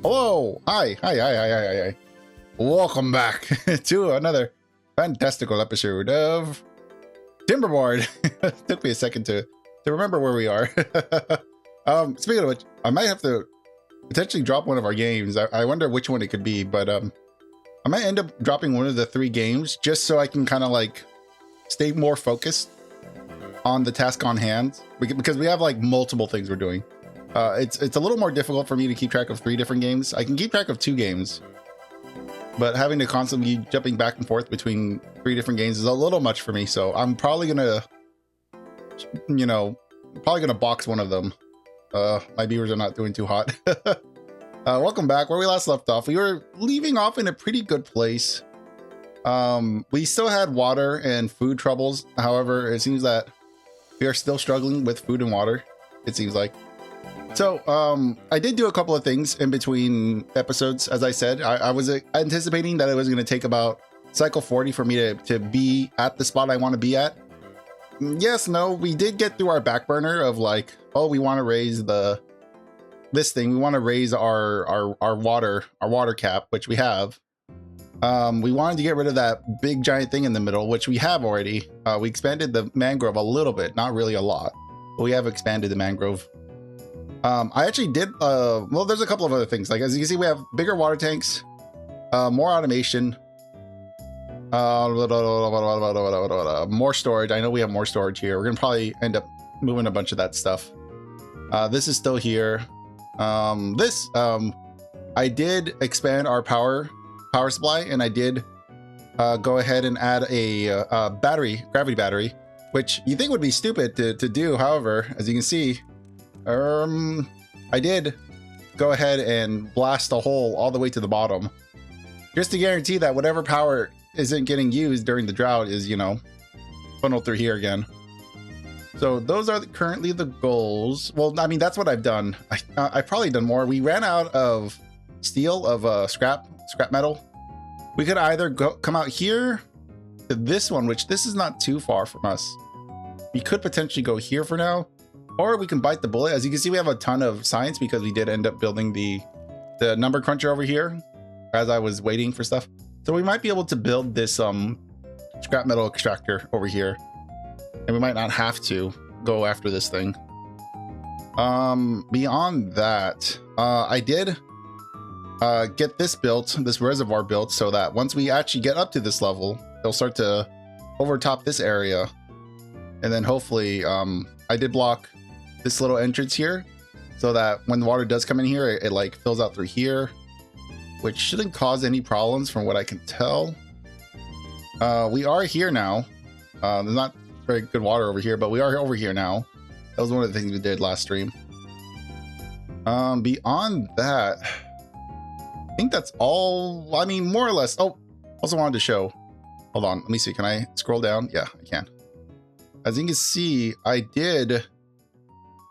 Hello, hi. Welcome back to another fantastical episode of Timberborn. Took me a second to remember where we are. Speaking of which, I might have to potentially drop one of our games. I wonder which one it could be, but I might end up dropping one of the 3 games just so I can kind of like stay more focused on the task on hand, because we have like multiple things we're doing. It's a little more difficult for me to keep track of 3 different games. I can keep track of 2 games, but having to constantly jumping back and forth between 3 different games is a little much for me. So I'm probably gonna, box one of them. My beavers are not doing too hot. Welcome back. Where we last left off, we were leaving off in a pretty good place. We still had water and food troubles. However, it seems that we are still struggling with food and water, it seems like. So I did do a couple of things in between episodes. As I said, I was anticipating that it was going to take about cycle 40 for me to be at the spot I want to be at. Yes, no, we did get through our back burner of like, oh, we want to raise this thing. We want to raise our water cap, which we have. We wanted to get rid of that big giant thing in the middle, which we have already. We expanded the mangrove a little bit, not really a lot, but we have expanded the mangrove. I actually did, well, there's a couple of other things. Like, as you can see, we have bigger water tanks, more automation, more storage. I know we have more storage here. We're going to probably end up moving a bunch of that stuff. This is still here. I did expand our power supply, and I did go ahead and add a gravity battery, which you think would be stupid to do. However, as you can see, I did go ahead and blast a hole all the way to the bottom, just to guarantee that whatever power isn't getting used during the drought is, funneled through here again. So those are currently the goals. Well, I mean, that's what I've done. I've probably done more. We ran out of steel, of scrap metal. We could either come out here to this one, which this is not too far from us. We could potentially go here for now, or we can bite the bullet. As you can see, we have a ton of science because we did end up building the number cruncher over here as I was waiting for stuff. So we might be able to build this scrap metal extractor over here, and we might not have to go after this thing. Beyond that, I did get this reservoir built, so that once we actually get up to this level, they'll start to overtop this area. And then hopefully, I did block this little entrance here so that when the water does come in here, it like fills out through here, which shouldn't cause any problems from what I can tell. We are here now. There's not very good water over here, but we are over here now. That was one of the things we did last stream. Beyond that, I think that's all. I mean, more or less. Oh, also wanted to show. Hold on, let me see. Can I scroll down? Yeah, I can. As you can see, I did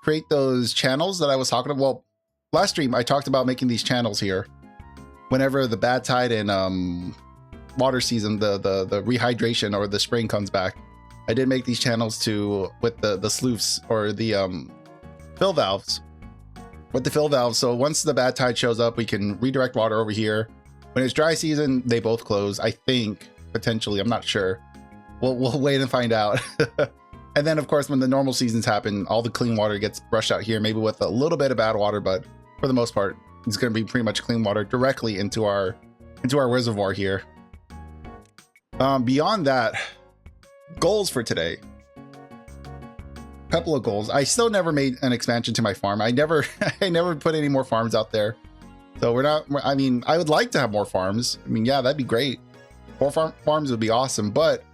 create those channels that I was talking about. Well, last stream I talked about making these channels here. Whenever the bad tide and water season, the rehydration or the spring comes back, I did make these channels with the sluices or the fill valves. With the fill valves, so once the bad tide shows up, we can redirect water over here. When it's dry season, they both close. I think potentially, I'm not sure. We'll wait and find out. And then, of course, when the normal seasons happen, all the clean water gets brushed out here, maybe with a little bit of bad water, but for the most part, it's going to be pretty much clean water directly into our reservoir here. Beyond that, goals for today. Couple of goals. I still never made an expansion to my farm. I never put any more farms out there. So we're not, I mean, I would like to have more farms. I mean, yeah, that'd be great. More farms would be awesome, but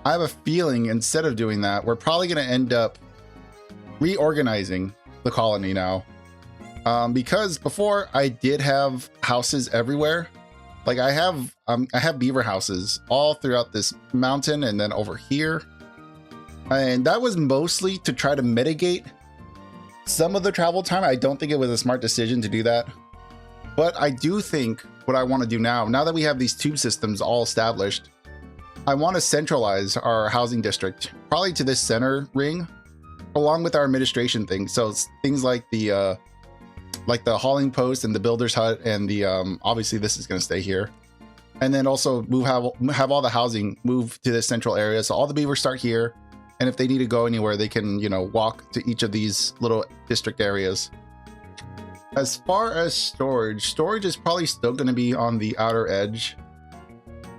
I have a feeling instead of doing that, we're probably going to end up reorganizing the colony now. Because before I did have houses everywhere. Like I have beaver houses all throughout this mountain and then over here. And that was mostly to try to mitigate some of the travel time. I don't think it was a smart decision to do that. But I do think what I want to do now that we have these tube systems all established, I want to centralize our housing district, probably to this center ring, along with our administration thing. So it's things like the like the hauling post and the builder's hut, and the obviously this is going to stay here. And then also have all the housing move to this central area, so all the beavers start here, and if they need to go anywhere, they can, you know, walk to each of these little district areas. As far as storage is probably still going to be on the outer edge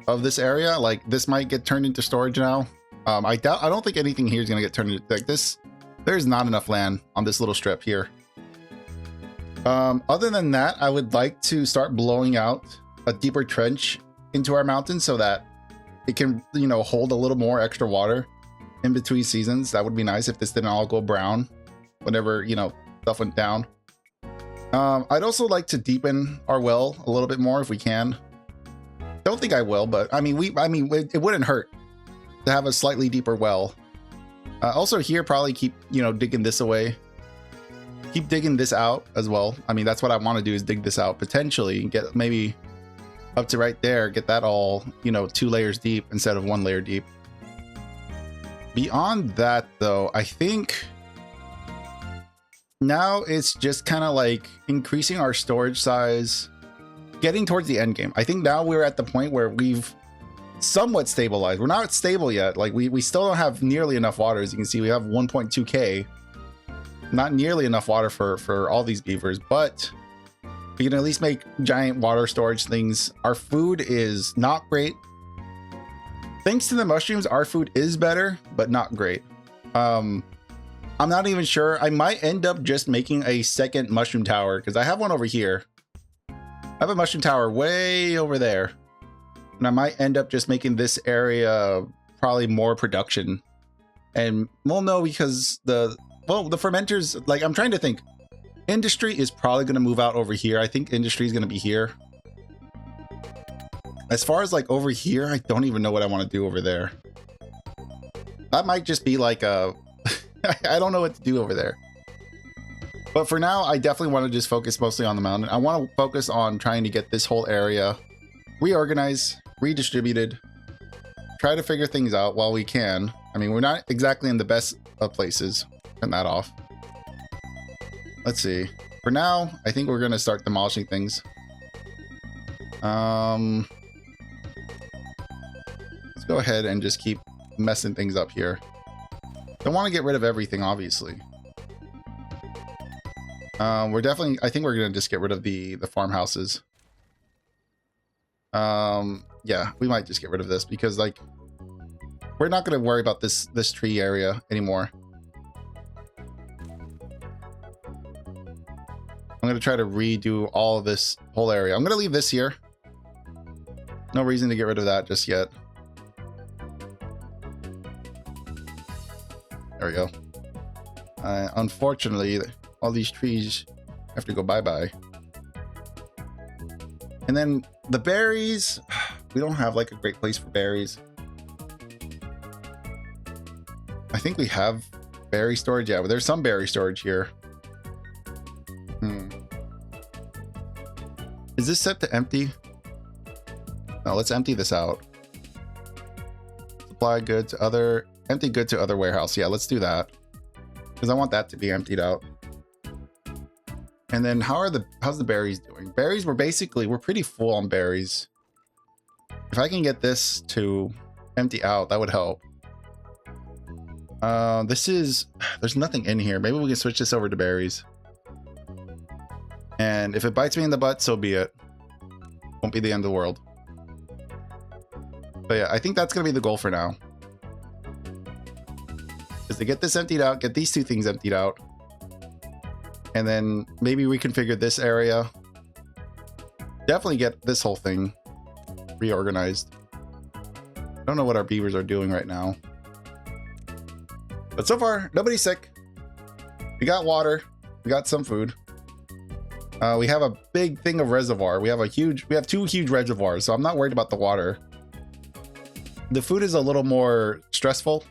of this area. Like, this might get turned into storage now. I don't think anything here is going to get turned into, like, this. There's not enough land on this little strip here. Other than that, I would like to start blowing out a deeper trench into our mountain so that it can, you know, hold a little more extra water in between seasons. That would be nice if this didn't all go brown whenever, you know, stuff went down. I'd also like to deepen our well a little bit more if we can. Don't think I will, but I mean, it wouldn't hurt to have a slightly deeper well. Also here, probably keep, you know, digging this away. Keep digging this out as well. I mean, that's what I want to do, is dig this out, potentially get maybe up to right there, get that all, you know, 2 layers deep instead of 1 layer deep. Beyond that though, I think now it's just kind of like increasing our storage size, getting towards the end game. I think now we're at the point where we've somewhat stabilized. We're not stable yet. Like we still don't have nearly enough water. As you can see, we have 1.2k, not nearly enough water for all these beavers, but we can at least make giant water storage things. Our food is not great. Thanks to the mushrooms, our food is better, but not great. I'm not even sure. I might end up just making a second mushroom tower, because I have one over here. I have a mushroom tower way over there. And I might end up just making this area probably more production. And well, no, because the fermenters, like, I'm trying to think. Industry is probably going to move out over here. I think industry is going to be here. As far as like over here, I don't even know what I want to do over there. That might just be like a... I don't know what to do over there. But for now, I definitely want to just focus mostly on the mountain. I want to focus on trying to get this whole area reorganized, redistributed, try to figure things out while we can. I mean, we're not exactly in the best of places. Turn that off. Let's see. For now, I think we're going to start demolishing things. Let's go ahead and just keep messing things up here. Don't want to get rid of everything, obviously. We're definitely, I think we're going to just get rid of the farmhouses. Yeah, we might just get rid of this because, like, we're not going to worry about this tree area anymore. I'm going to try to redo all of this whole area. I'm going to leave this here. No reason to get rid of that just yet. There we go. Unfortunately, all these trees have to go bye-bye. And then the berries, we don't have like a great place for berries. I think we have berry storage. Yeah, but there's some berry storage here. Is this set to empty? No, let's empty this out. Supply good to other, empty good to other warehouse. Yeah, let's do that. Because I want that to be emptied out. And then how's the berries doing? Berries, we're pretty full on berries. If I can get this to empty out, that would help. There's nothing in here. Maybe we can switch this over to berries. And if it bites me in the butt, so be it. Won't be the end of the world. But yeah, I think that's going to be the goal for now. Is to get this emptied out, get these two things emptied out. And then maybe reconfigure this area. Definitely get this whole thing reorganized. I don't know what our beavers are doing right now. But so far, nobody's sick. We got water. We got some food. We have a big thing of reservoir. We have two huge reservoirs, so I'm not worried about the water. The food is a little more stressful.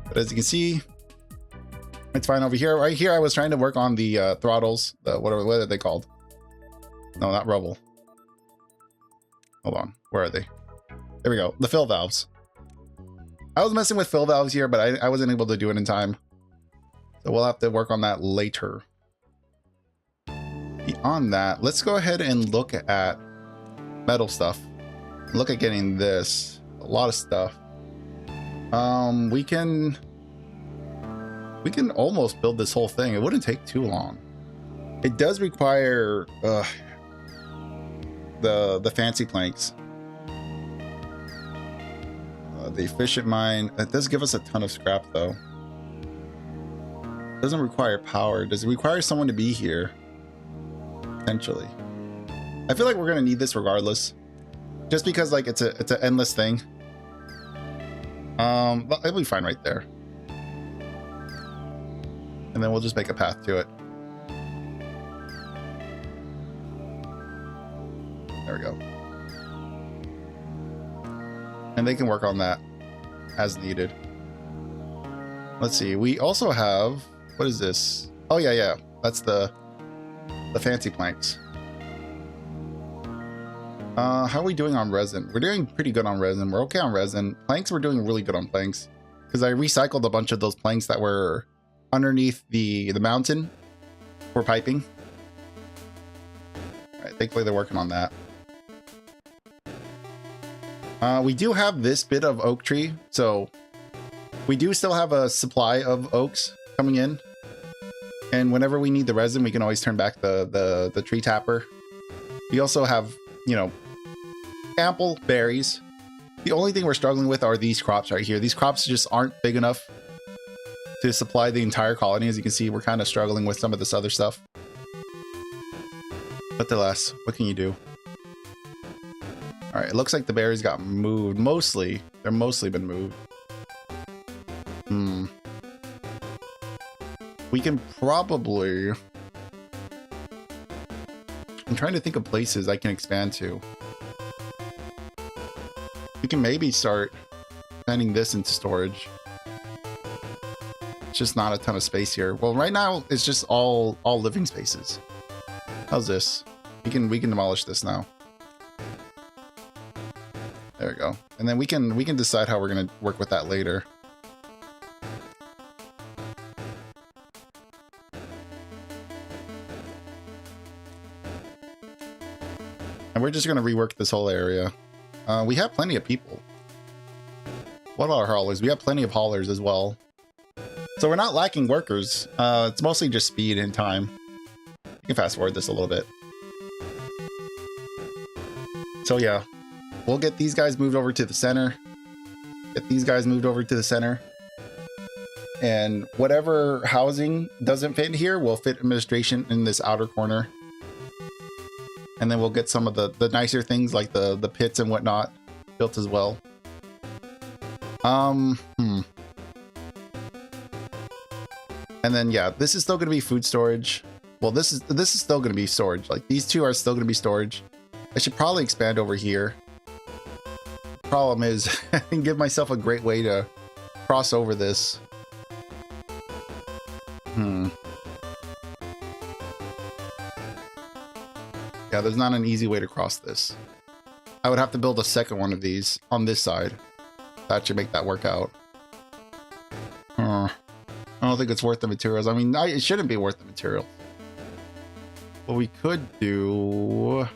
But as you can see, it's fine over here. Right here, I was trying to work on the throttles. What are they called? No, not rubble. Hold on. Where are they? There we go. The fill valves. I was messing with fill valves here, but I wasn't able to do it in time. So we'll have to work on that later. Beyond that, let's go ahead and look at metal stuff. Look at getting this. A lot of stuff. We can almost build this whole thing. It wouldn't take too long. It does require the fancy planks. The efficient mine. It does give us a ton of scrap though. It doesn't require power. Does it require someone to be here? Potentially. I feel like we're gonna need this regardless. Just because like it's an endless thing. But it'll be fine right there. And then we'll just make a path to it. There we go. And they can work on that as needed. Let's see. We also have, what is this? Oh yeah. That's the fancy planks. How are we doing on resin? We're doing pretty good on resin. We're okay on resin. Planks, we're doing really good on planks. Because I recycled a bunch of those planks that were underneath the mountain for piping. Alright, thankfully they're working on that. We do have this bit of oak tree, so we do still have a supply of oaks coming in. And whenever we need the resin, we can always turn back the tree tapper. We also have, you know, ample berries. The only thing we're struggling with are these crops right here. These crops just aren't big enough to supply the entire colony. As you can see, we're kind of struggling with some of this other stuff. But alas, what can you do? All right, it looks like the berries got moved. Mostly, they're mostly been moved. We can probably... I'm trying to think of places I can expand to. We can maybe start expanding this into storage. It's just not a ton of space here. Well, right now it's just all living spaces. How's this? We can demolish this now. There we go. And then we can decide how we're gonna work with that later. And we're just gonna rework this whole area. We have plenty of people. What about our haulers? We have plenty of haulers as well. So we're not lacking workers. It's mostly just speed and time. You can fast forward this a little bit. So yeah, we'll get these guys moved over to the center. Get these guys moved over to the center. And whatever housing doesn't fit here will fit administration in this outer corner. And then we'll get some of the nicer things like the pits and whatnot built as well. And then yeah, this is still going to be food storage. Well, this is still going to be storage. Like these two are still going to be storage. I should probably expand over here. Problem is, I can give myself a great way to cross over this. Yeah, there's not an easy way to cross this. I would have to build a second one of these on this side. That should make that work out. I don't think it's worth the materials. I mean, it shouldn't be worth the material. What we could do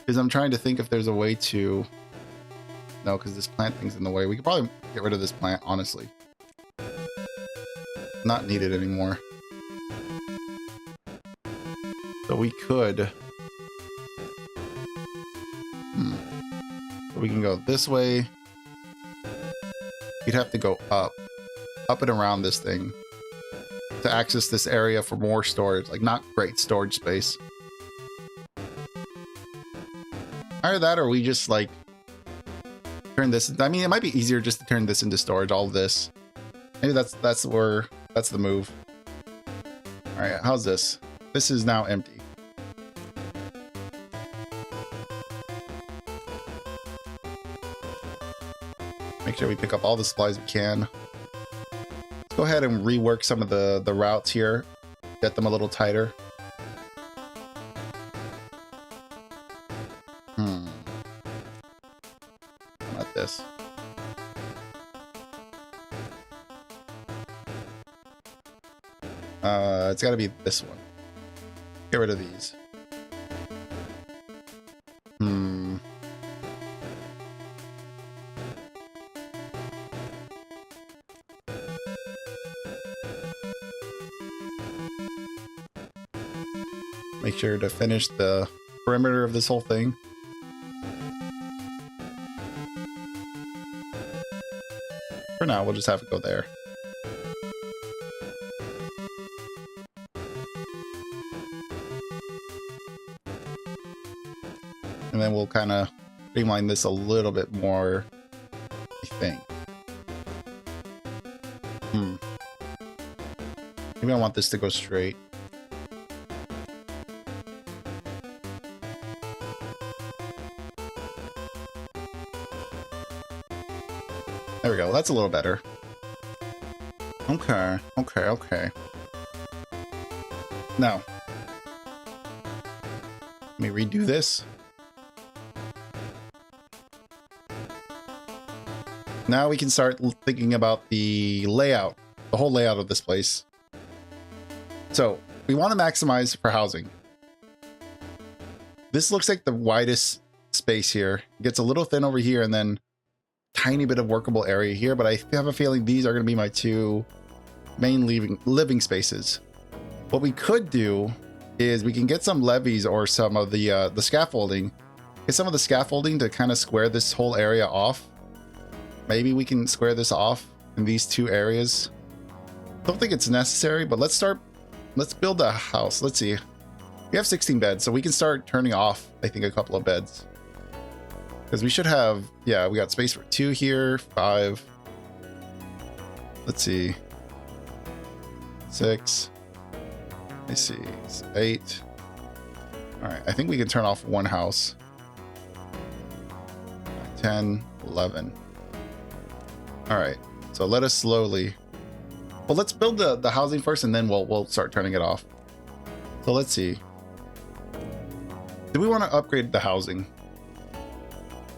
is I'm trying to think if there's a way to... No, because this plant thing's in the way. We could probably get rid of this plant, honestly. Not needed anymore. So we could... So we can go this way. You'd have to go up and around this thing to access this area for more storage. Like, not great storage space. Either that, or we just like turn this. I mean, it might be easier just to turn this into storage. All of this. Maybe that's the move. All right, how's this? This is now empty. Make sure we pick up all the supplies we can. Let's go ahead and rework some of the routes here. Get them a little tighter. Not this. It's got to be this one. Get rid of these. Make sure to finish the perimeter of this whole thing. For now, we'll just have it go there. And then we'll kind of streamline this a little bit more, I think. Maybe I want this to go straight. There we go. That's a little better. Okay. Now, let me redo this. Now we can start thinking about the layout, the whole layout of this place. So we want to maximize for housing. This looks like the widest space here. It gets a little thin over here and then tiny bit of workable area here, but I have a feeling these are going to be my two main living spaces. What we could do is we can get some levees or some of the scaffolding, get some of the scaffolding to kind of square this whole area off. Maybe we can square this off in these two areas. Don't think it's necessary, but let's build a house. Let's see. We have 16 beds, so we can start turning off, I think, a couple of beds. Because we should have, yeah, we got space for 2 here, 5. Let's see. 6. Let me see. 8. All right, I think we can turn off one house. 10, 11. All right, so let us slowly. Well, let's build the housing first, and then we'll start turning it off. So let's see. Do we want to upgrade the housing?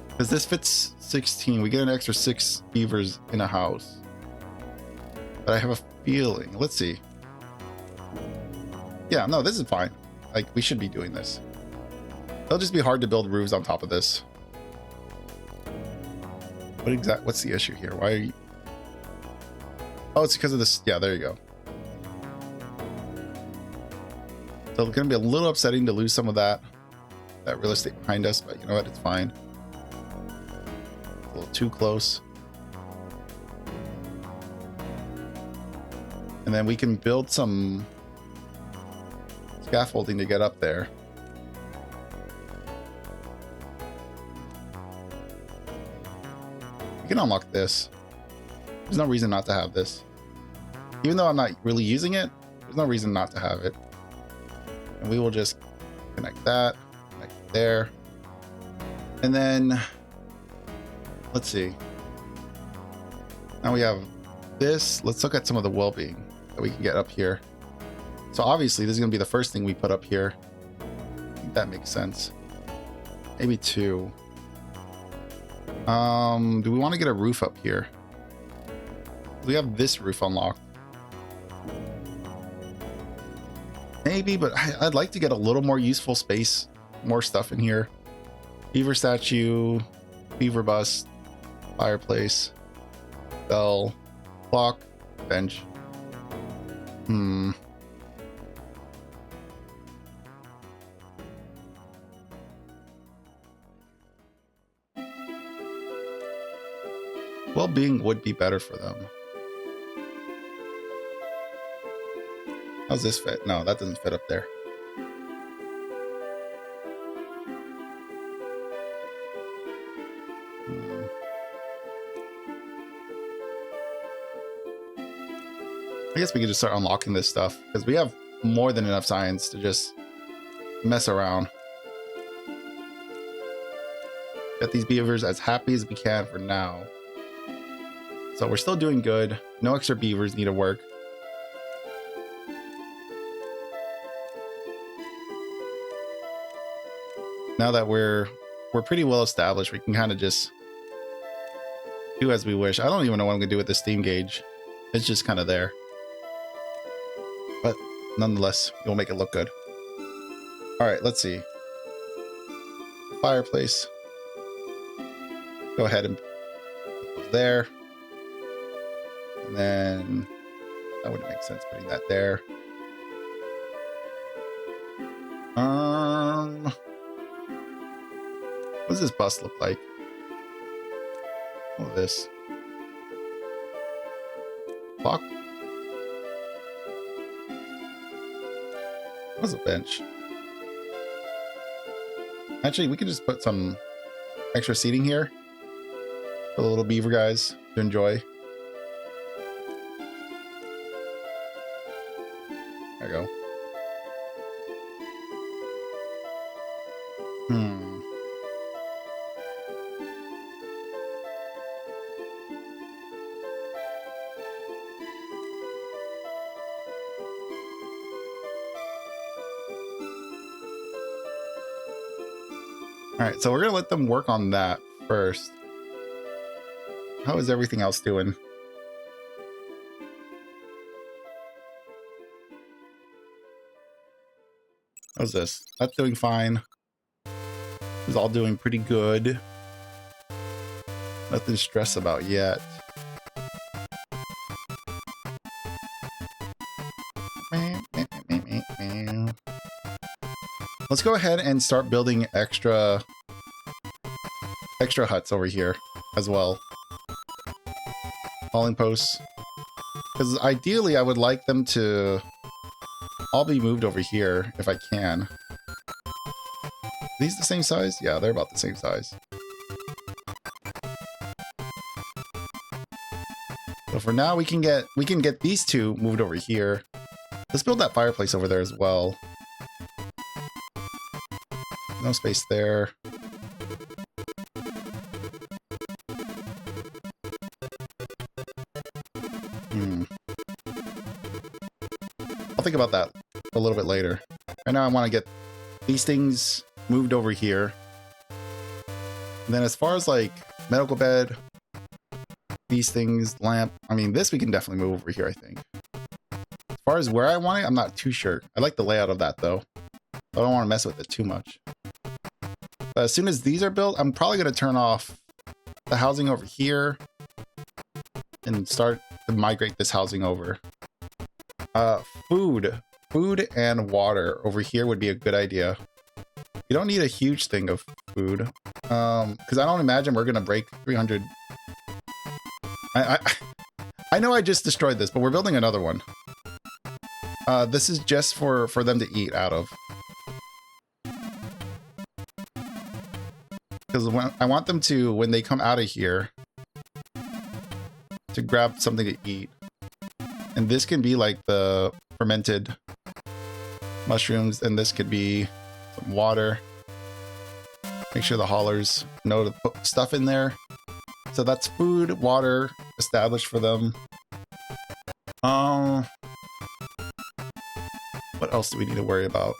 Because this fits 16. We get an extra 6 beavers in a house. But I have a feeling. Let's see. Yeah, no, this is fine. Like, we should be doing this. It'll just be hard to build roofs on top of this. What's the issue here? Why are you... Oh, it's because of this. Yeah, there you go. So it's going to be a little upsetting to lose some of that real estate behind us, but you know what? It's fine. A little too close. And then we can build some scaffolding to get up there. We can unlock this. There's no reason not to have this. Even though I'm not really using it, there's no reason not to have it. And we will just connect that, connect there. And then, let's see. Now we have this. Let's look at some of the well-being that we can get up here. So obviously this is going to be the first thing we put up here. I think that makes sense. Maybe 2. Do we want to get a roof up here? We have this roof unlocked. Maybe, but I'd like to get a little more useful space, more stuff in here. Beaver statue, beaver bust, fireplace, bell, clock, bench. Well-being would be better for them. How's this fit? No, that doesn't fit up there. I guess we could just start unlocking this stuff because we have more than enough science to just mess around. Get these beavers as happy as we can for now. So we're still doing good. No extra beavers need to work. Now that we're pretty well established, we can kind of just do as we wish. I don't even know what I'm gonna do with the steam gauge. It's just kind of there. But nonetheless, we'll make it look good. All right, let's see. Fireplace. Go ahead and put those there. And then that wouldn't make sense putting that there. What does this bus look like? Oh, this. Clock. What's a bench? Actually, we could just put some extra seating here for the little beaver guys to enjoy. There you go. All right, so we're gonna let them work on that first. How is everything else doing? How's this? That's doing fine. It's all doing pretty good. Nothing to stress about yet. Let's go ahead and start building extra huts over here as well. Hauling posts. Because ideally I would like them to all be moved over here if I can. Are these the same size? Yeah, they're about the same size. So for now we can get these two moved over here. Let's build that fireplace over there as well. No space there. I'll think about that a little bit later. Right now I want to get these things moved over here. And then as far as like medical bed, these things, lamp, I mean this we can definitely move over here I think. As far as where I want it, I'm not too sure. I like the layout of that though. I don't want to mess with it too much. But as soon as these are built, I'm probably going to turn off the housing over here and start to migrate this housing over. Food and water over here would be a good idea. You don't need a huge thing of food, because I don't imagine we're going to break 300. I know I just destroyed this, but we're building another one. This is just for them to eat out of. Because I want them to, when they come out of here, to grab something to eat. And this can be like the fermented mushrooms, and this could be some water. Make sure the haulers know to put stuff in there. So that's food, water established for them. What else do we need to worry about?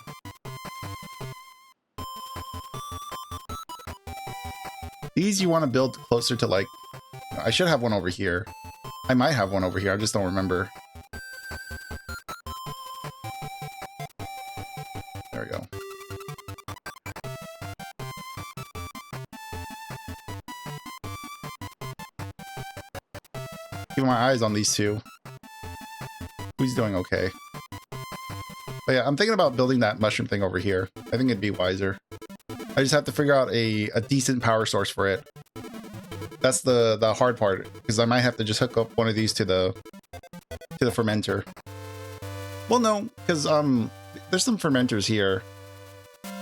These you want to build closer to like... I should have one over here. I might have one over here. I just don't remember. There we go. Keep my eyes on these two. Who's doing okay? But yeah, I'm thinking about building that mushroom thing over here. I think it'd be wiser. I just have to figure out a decent power source for it. That's the hard part, because I might have to just hook up one of these to the fermenter. Well, no, because there's some fermenters here.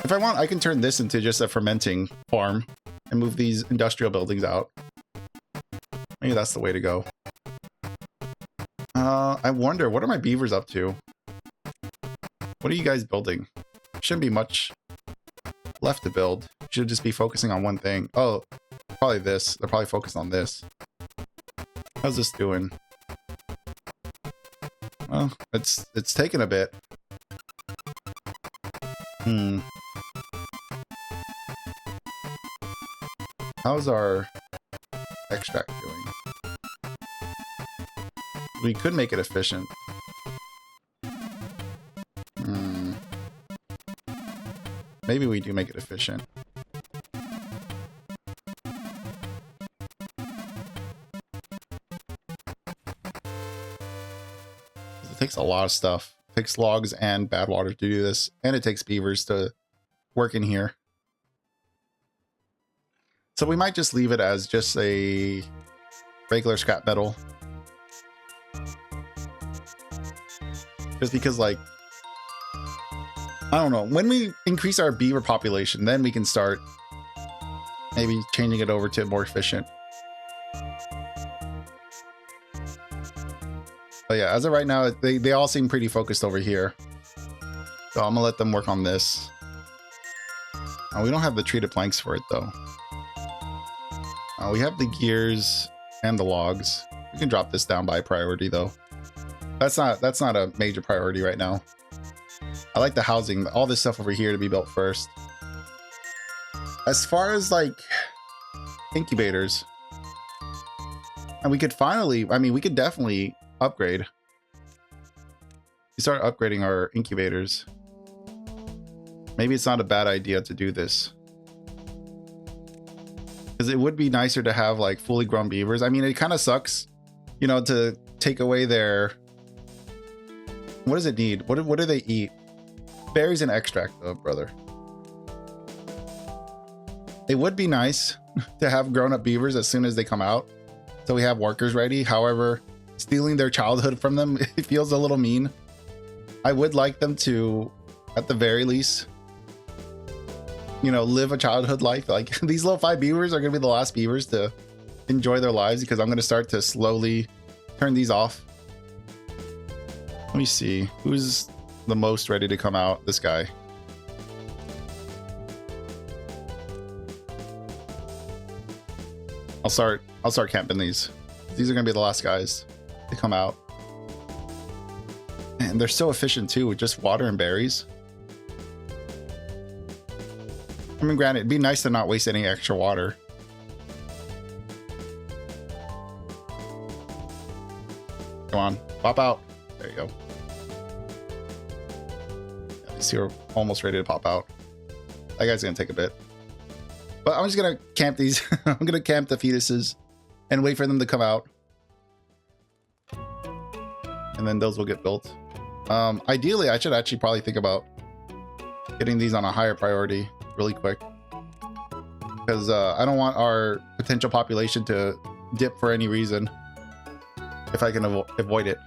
If I want, I can turn this into just a fermenting farm and move these industrial buildings out. Maybe that's the way to go. I wonder, what are my beavers up to? What are you guys building? Shouldn't be much left to build. Should just be focusing on one thing. Oh, probably this. They're probably focused on this. How's this doing? Well, it's taken a bit. How's our extract doing? We could make it efficient. Maybe we do make it efficient. It takes a lot of stuff. It takes logs and bad water to do this, and it takes beavers to work in here. So we might just leave it as just a regular scrap metal. Just because, like, I don't know, when we increase our beaver population, then we can start maybe changing it over to more efficient. But yeah, as of right now, they all seem pretty focused over here. So I'm gonna let them work on this. We don't have the treated planks for it though. We have the gears and the logs. We can drop this down by priority though. That's not a major priority right now. I like the housing, all this stuff over here to be built first. As far as like incubators, and we could finally, I mean, we could definitely upgrade. We start upgrading our incubators. Maybe it's not a bad idea to do this, because it would be nicer to have like fully grown beavers. I mean, it kind of sucks, you know, to take away their, what does it need? What do they eat? Berries and extract though, brother. It would be nice to have grown-up beavers as soon as they come out, so we have workers ready. However, stealing their childhood from them, it feels a little mean. I would like them to, at the very least, you know, live a childhood life. Like, these little 5 beavers are gonna be the last beavers to enjoy their lives, because I'm gonna start to slowly turn these off. Let me see, who's the most ready to come out? This guy. I'll start camping these. These are gonna be the last guys to come out. And they're so efficient too, with just water and berries. I mean, granted, it'd be nice to not waste any extra water. Come on, pop out. There you go. Yeah, these two are almost ready to pop out. That guy's gonna take a bit. But I'm just gonna camp these. I'm gonna camp the fetuses and wait for them to come out. And then those will get built. Ideally, I should actually probably think about getting these on a higher priority really quick, because I don't want our potential population to dip for any reason if I can avoid it.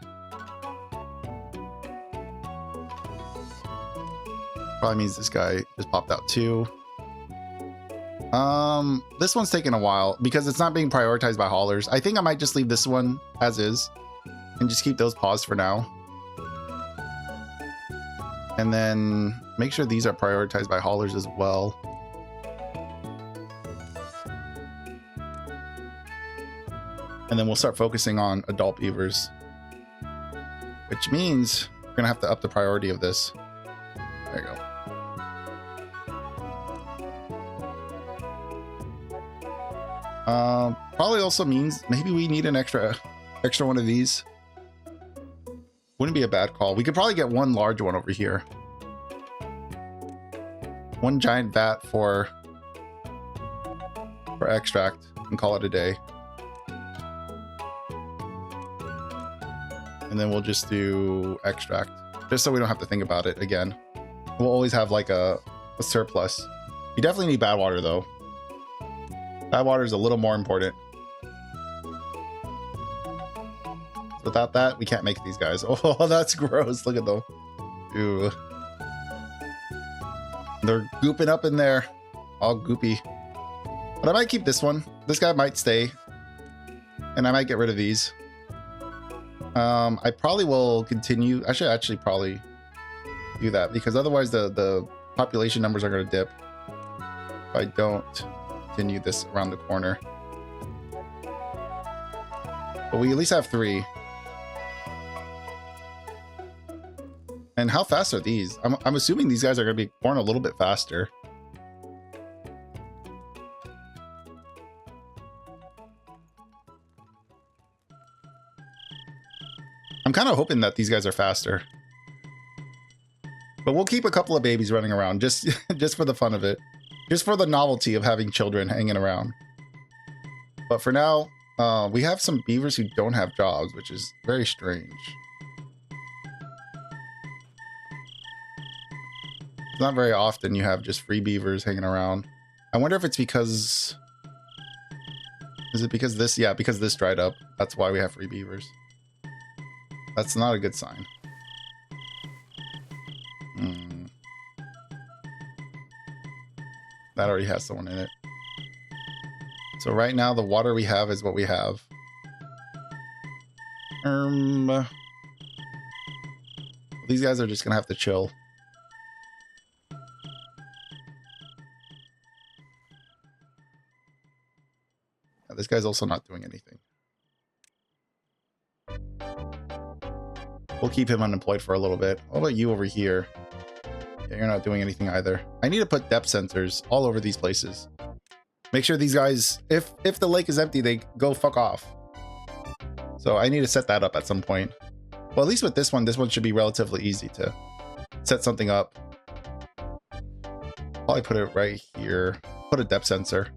Probably means this guy just popped out too. This one's taking a while because it's not being prioritized by haulers. I think I might just leave this one as is and just keep those paused for now. And then make sure these are prioritized by haulers as well. And then we'll start focusing on adult beavers, which means we're gonna have to up the priority of this. There you go. Probably also means maybe we need an extra one of these. Wouldn't be a bad call. We could probably get one large one over here. One giant vat for extract and call it a day. And then we'll just do extract, just so we don't have to think about it again. We'll always have like a surplus. You definitely need bad water though. Bad water is a little more important. Without that, we can't make these guys. Oh, that's gross. Look at them. Ew. They're gooping up in there. All goopy. But I might keep this one. This guy might stay. And I might get rid of these. I probably will continue. I should actually probably do that, because otherwise the population numbers are going to dip if I don't continue this around the corner. But we at least have 3. And how fast are these? I'm assuming these guys are going to be born a little bit faster. I'm kind of hoping that these guys are faster. But we'll keep a couple of babies running around just just for the fun of it. Just for the novelty of having children hanging around. But for now, we have some beavers who don't have jobs, which is very strange. It's not very often you have just free beavers hanging around. I wonder if it's because... Is it because this? Yeah, because this dried up. That's why we have free beavers. That's not a good sign. That already has someone in it. So right now, the water we have is what we have. These guys are just gonna have to chill. This guy's also not doing anything. We'll keep him unemployed for a little bit. What about you over here? Yeah, you're not doing anything either. I need to put depth sensors all over these places. Make sure these guys, if the lake is empty, they go fuck off. So I need to set that up at some point. Well, at least with this one should be relatively easy to set something up. Probably put it right here. Put a depth sensor.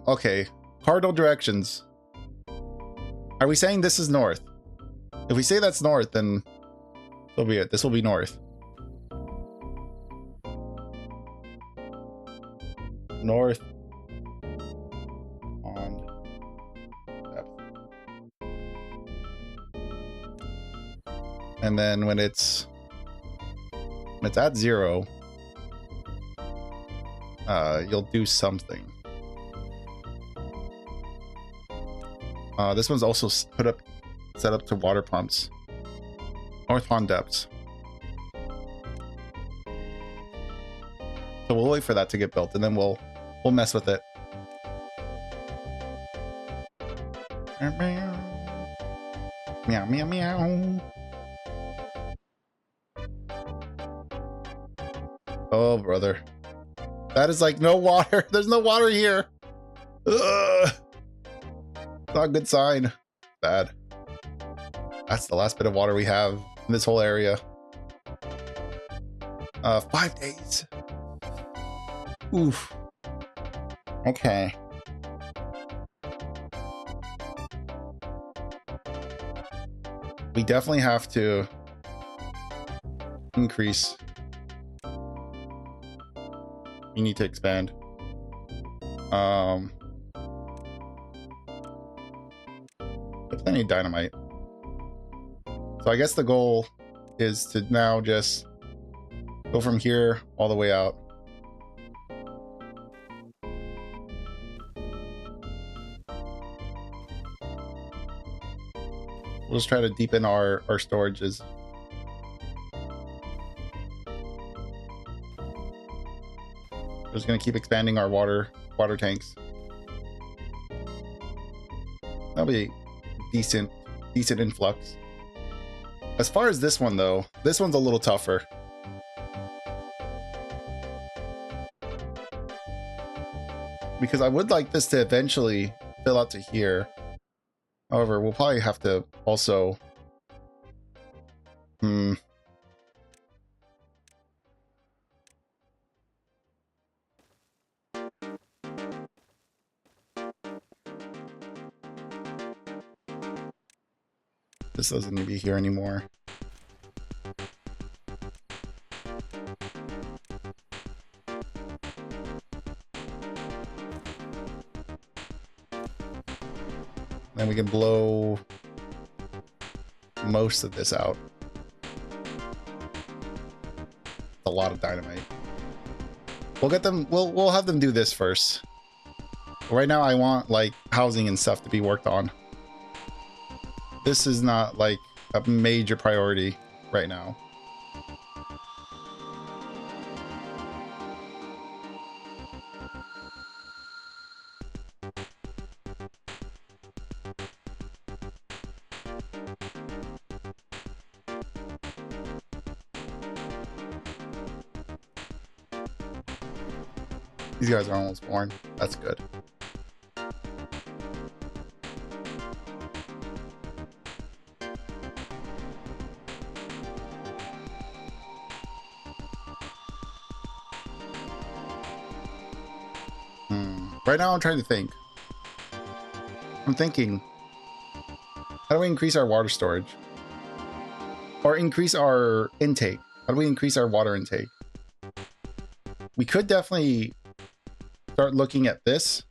Okay. Cardinal directions. Are we saying this is north? If we say that's north, then so be it. This will be north. North on depth. And then when it's at 0, you'll do something. This one's also set up to water pumps. North pond depths. So we'll wait for that to get built, and then we'll mess with it. Meow meow meow. Oh brother, that is like no water. There's no water here. Ugh. Not a good sign. Bad. That's the last bit of water we have in this whole area. 5 days. Oof. Okay. We definitely have to increase. We need to expand. Plenty of dynamite. So I guess the goal is to now just go from here all the way out. We'll just try to deepen our storages. We're just gonna keep expanding our water tanks. That'll be decent influx. As far as this one though, this one's a little tougher. Because I would like this to eventually fill out to here. However, we'll probably have to also this doesn't need to be here anymore. Then we can blow most of this out. A lot of dynamite. We'll get them. We'll have them do this first. Right now, I want like housing and stuff to be worked on. This is not like a major priority right now. These guys are almost born. That's good. Right now I'm trying to think. I'm thinking, how do we increase our water storage? Or increase our intake? How do we increase our water intake? We could definitely start looking at this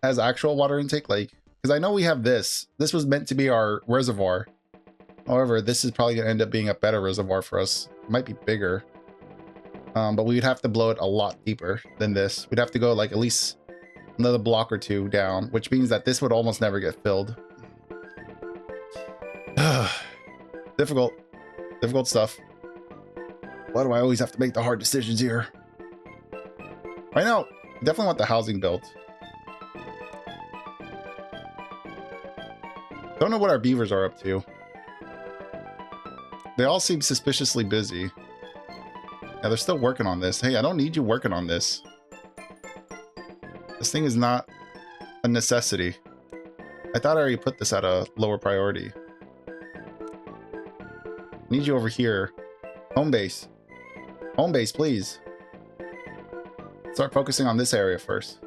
as actual water intake, like, because I know we have this. This was meant to be our reservoir. However, this is probably going to end up being a better reservoir for us. It might be bigger. But we would have to blow it a lot deeper than this. We'd have to go like at least another block or two down, which means that this would almost never get filled. Difficult stuff. Why do I always have to make the hard decisions here? Right now, definitely want the housing built. Don't know what our beavers are up to. They all seem suspiciously busy. Yeah, they're still working on this. Hey, I don't need you working on this. This thing is not a necessity. I thought I already put this at a lower priority. I need you over here. Home base. Home base, please. Start focusing on this area first.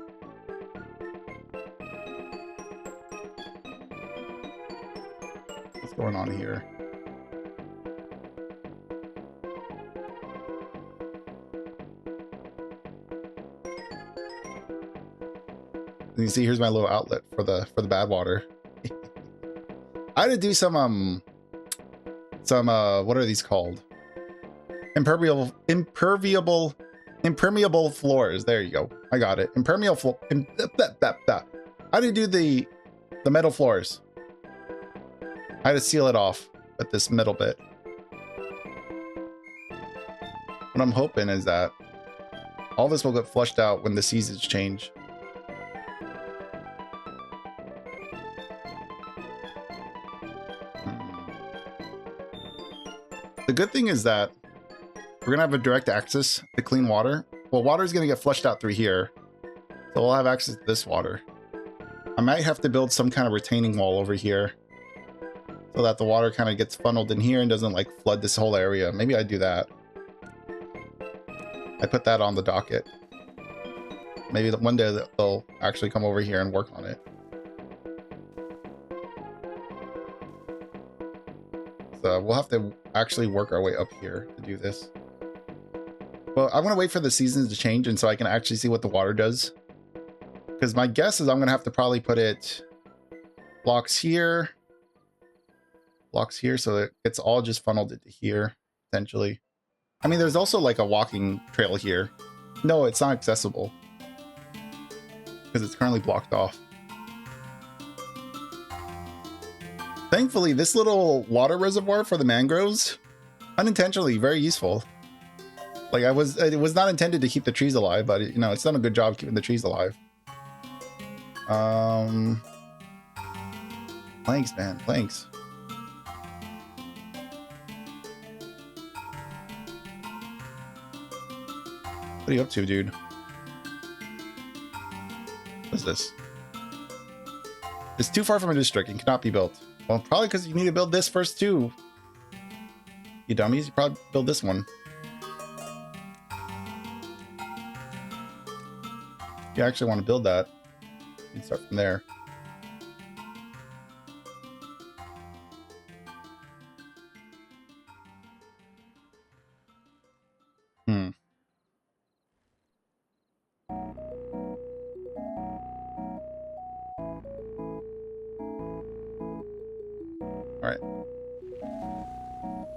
What's going on here? You can see here's my little outlet for the bad water. I had to do some what are these called? Impermeable floors. There you go. I got it. Impermeable floor. I did do the metal floors. I had to seal it off at this middle bit. What I'm hoping is that all this will get flushed out when the seasons change. The good thing is that we're gonna have a direct access to clean water. Well, water is gonna get flushed out through here, so we'll have access to this water. I might have to build some kind of retaining wall over here so that the water kind of gets funneled in here and doesn't like flood this whole area. Maybe I do that. I put that on the docket. Maybe one day they'll actually come over here and work on it. So we'll have to actually work our way up here to do this. Well, I'm gonna wait for the seasons to change and so I can actually see what the water does. Because my guess is I'm gonna have to probably put it blocks here, so it gets all just funneled into here, essentially. I mean, there's also like a walking trail here. No, it's not accessible because it's currently blocked off. Thankfully, this little water reservoir for the mangroves, unintentionally very useful. Like it was not intended to keep the trees alive, but you know, it's done a good job keeping the trees alive. Planks, man, planks. What are you up to, dude? What is this? It's too far from a district and cannot be built. Well, probably because you need to build this first too. You dummies, you probably build this one. If you actually want to build that, you can start from there. Alright.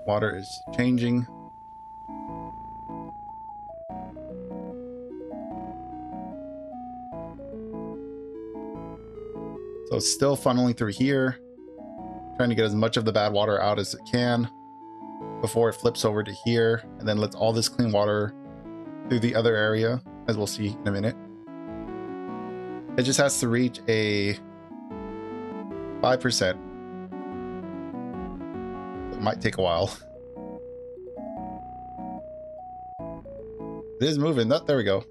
Water is changing. So it's still funneling through here, trying to get as much of the bad water out as it can before it flips over to here and then lets all this clean water through the other area, as we'll see in a minute. It just has to reach a 5%. It might take a while. It is moving. There we go.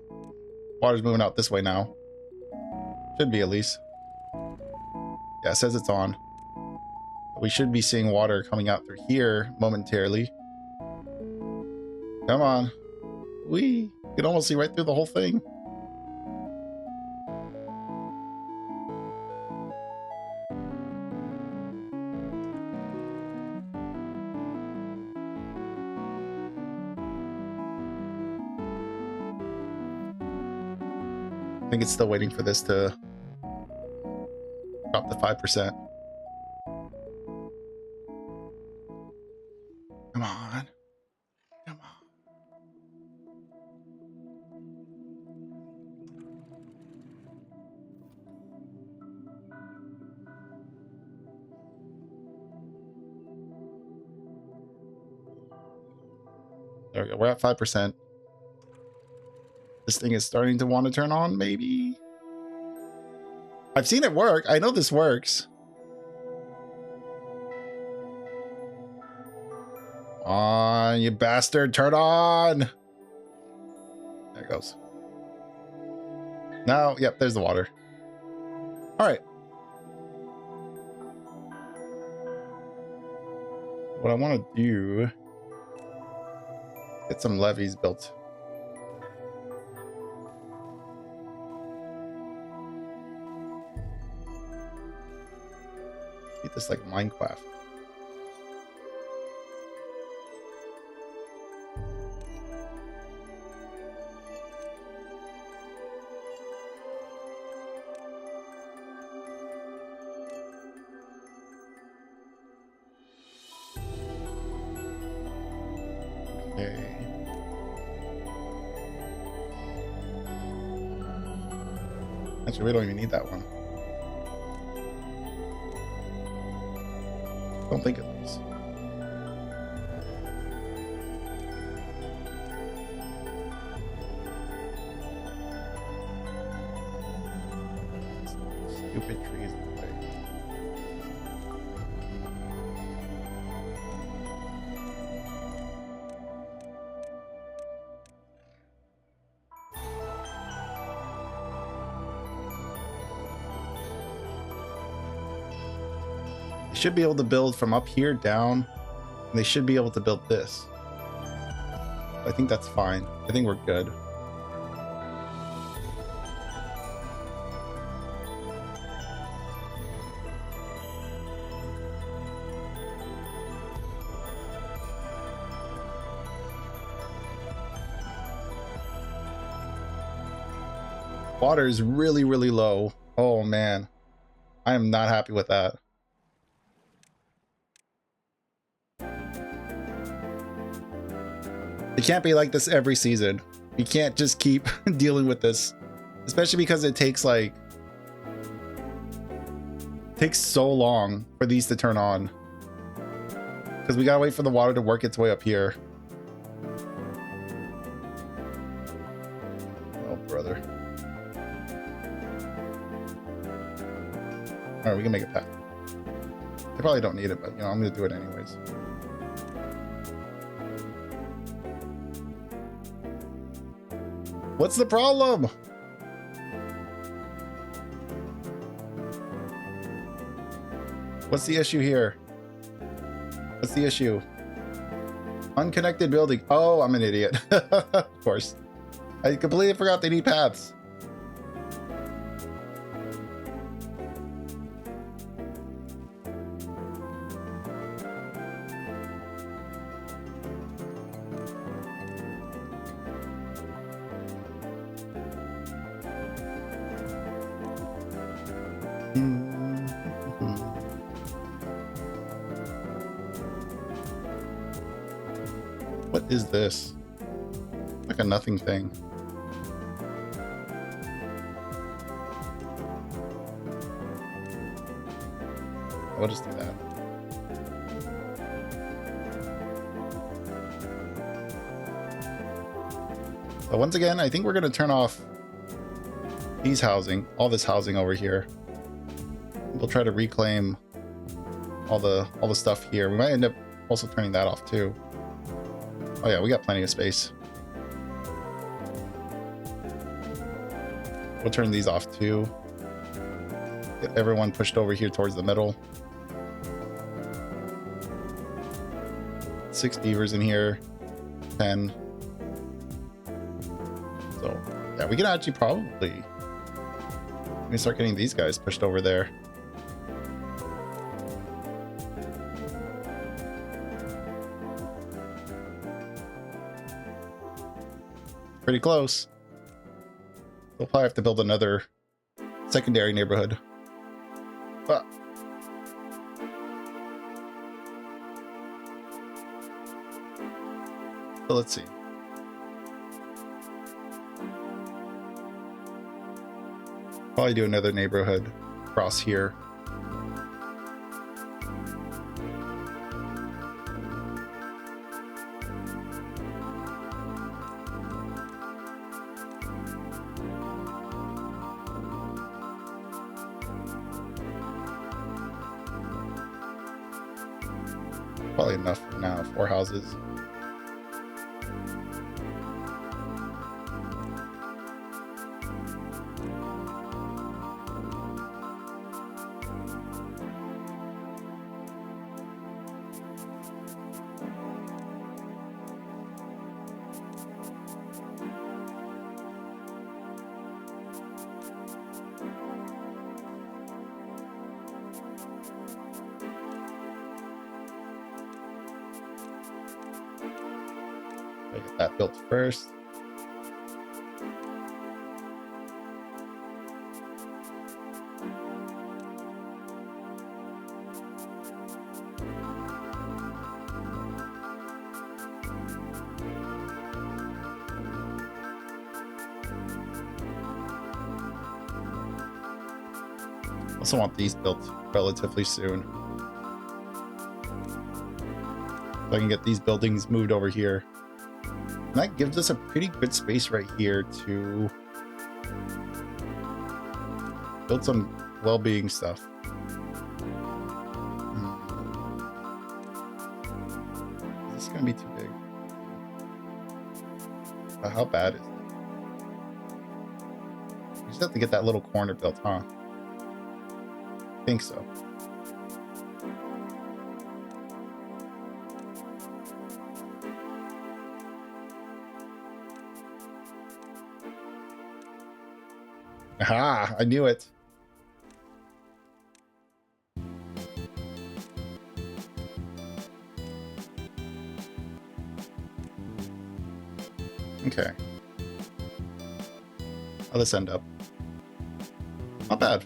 Water's moving out this way now. Should be, at least. Yeah, it says it's on. We should be seeing water coming out through here momentarily. Come on. Whee! You can almost see right through the whole thing. I think it's still waiting for this to drop to 5%. Come on. Come on. There we go. We're at 5%. This thing is starting to want to turn on, maybe. I've seen it work. I know this works. Come on, you bastard. Turn on. There it goes. Now, yep, there's the water. All right. What I want to do, get some levees built. Keep this like Minecraft. Okay. Actually, we don't even need that one. Don't think it is. Stupid trees in the way. They should be able to build from up here down, and they should be able to build this. I think that's fine. I think we're good. Water is really, really low. Oh man, I am not happy with that. It can't be like this every season. You can't just keep dealing with this, especially because it takes so long for these to turn on, because we gotta wait for the water to work its way up here. Oh brother. All right, we can make it path. They probably don't need it, but you know, I'm gonna do it anyways. What's the problem? What's the issue here? What's the issue? Unconnected building. Oh, I'm an idiot. Of course. I completely forgot they need paths. What is this? Like a nothing thing. I'll just do that. But once again, I think we're going to turn off these housing, all this housing over here. We'll try to reclaim all the stuff here. We might end up also turning that off too. Oh yeah, we got plenty of space. We'll turn these off too. Get everyone pushed over here towards the middle. 6 beavers in here. 10. So yeah, we can actually probably start getting these guys pushed over there. Pretty close. We'll probably have to build another secondary neighborhood. But so let's see. Probably do another neighborhood across here. Probably enough for now, 4 houses. Get that built first. Also want these built relatively soon. So I can get these buildings moved over here. And that gives us a pretty good space right here to build some well-being stuff. Is this gonna be too big? How bad is it? You just have to get that little corner built, huh? I think so. Aha! I knew it. Okay. How'd this end up? Not bad.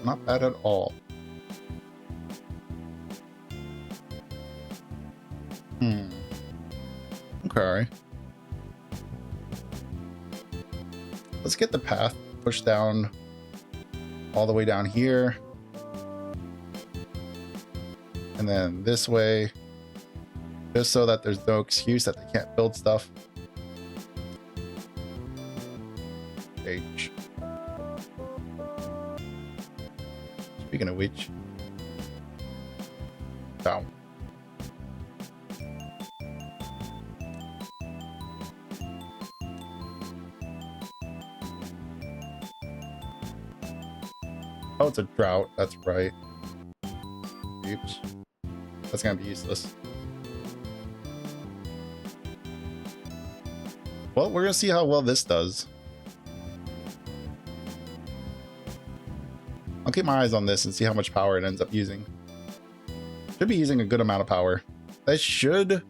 Not bad at all. Okay. Let's get the path pushed down all the way down here. And then this way. Just so that there's no excuse that they can't build stuff. H. Speaking of which. Down. Oh, it's a drought. That's right. Oops. That's gonna be useless. Well, we're gonna see how well this does. I'll keep my eyes on this and see how much power it ends up using. Should be using a good amount of power. That should... it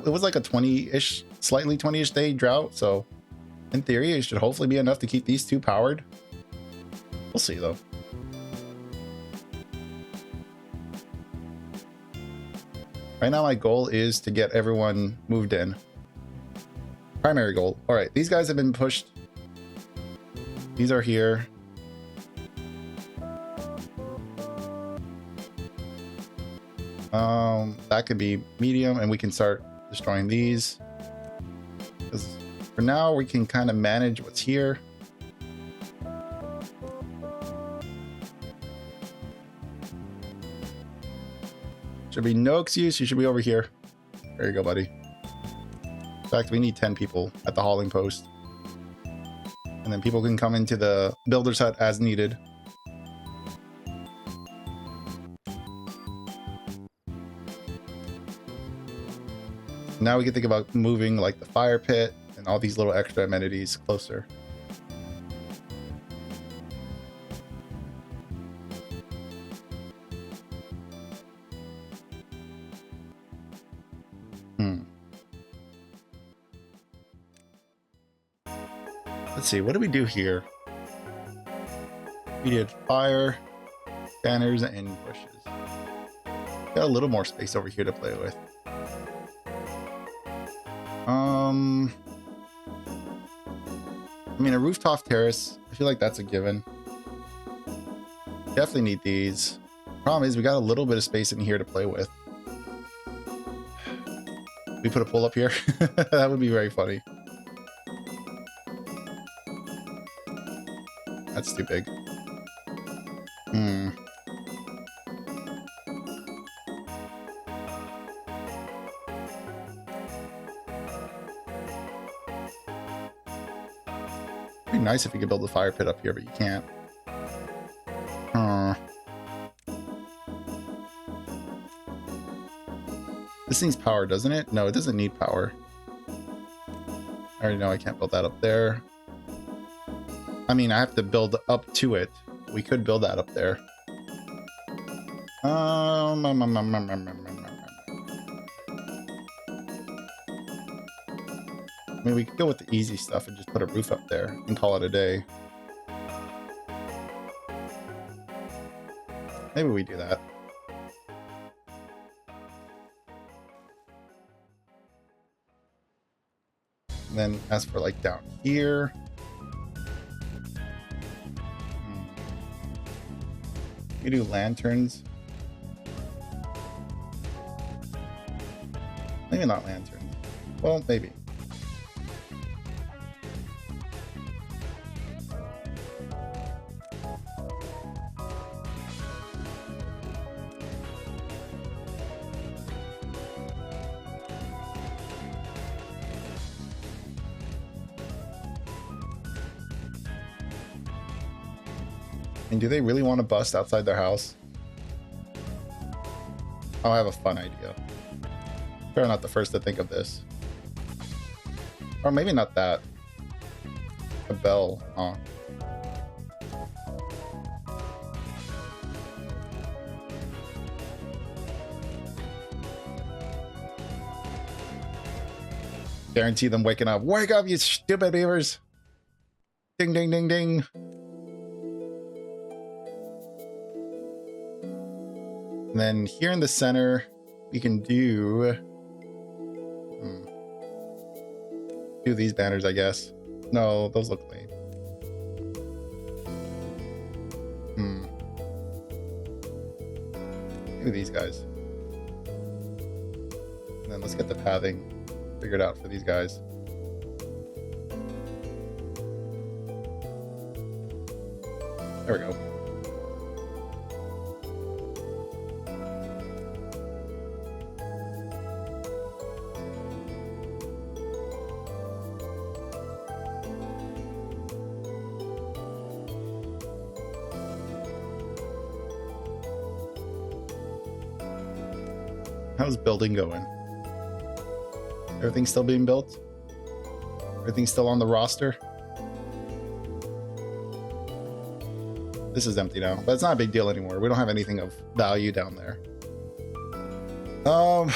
was like a 20-ish, slightly 20-ish day drought, so in theory it should hopefully be enough to keep these two powered. We'll see though. Right now my goal is to get everyone moved in. Primary goal. All right, these guys have been pushed. These are here. That could be medium, and we can start destroying these. Because for now, we can kind of manage what's here. Should be no excuse. You should be over here. There you go, buddy. In fact, we need 10 people at the hauling post. And then people can come into the builder's hut as needed. Now we can think about moving like the fire pit and all these little extra amenities closer. Let's see, what do we do here? We did fire, banners, and bushes. Got a little more space over here to play with. I mean, a rooftop terrace, I feel like that's a given. Definitely need these. Problem is, we got a little bit of space in here to play with. We put a pool up here? That would be very funny. That's too big. It'd be nice if you could build a fire pit up here, but you can't. This needs power, doesn't it? No, it doesn't need power. I already know I can't build that up there. I mean, I have to build up to it. We could build that up there. I mean, we could go with the easy stuff and just put a roof up there and call it a day. Maybe we do that. And then as for like down here, we do lanterns. Maybe not lanterns. Well, maybe. And do they really want to bust outside their house? Oh, I have a fun idea. Sure, I'm not the first to think of this. Or maybe not that. A bell, huh? Guarantee them waking up. Wake up, you stupid beavers! Ding, ding, ding, ding. And then here in the center, we can do these banners, I guess. No, those look lame. Maybe these guys. And then let's get the pathing figured out for these guys. There we go. How's building going? Everything's still being built? Everything's still on the roster? This is empty now, but it's not a big deal anymore. We don't have anything of value down there. I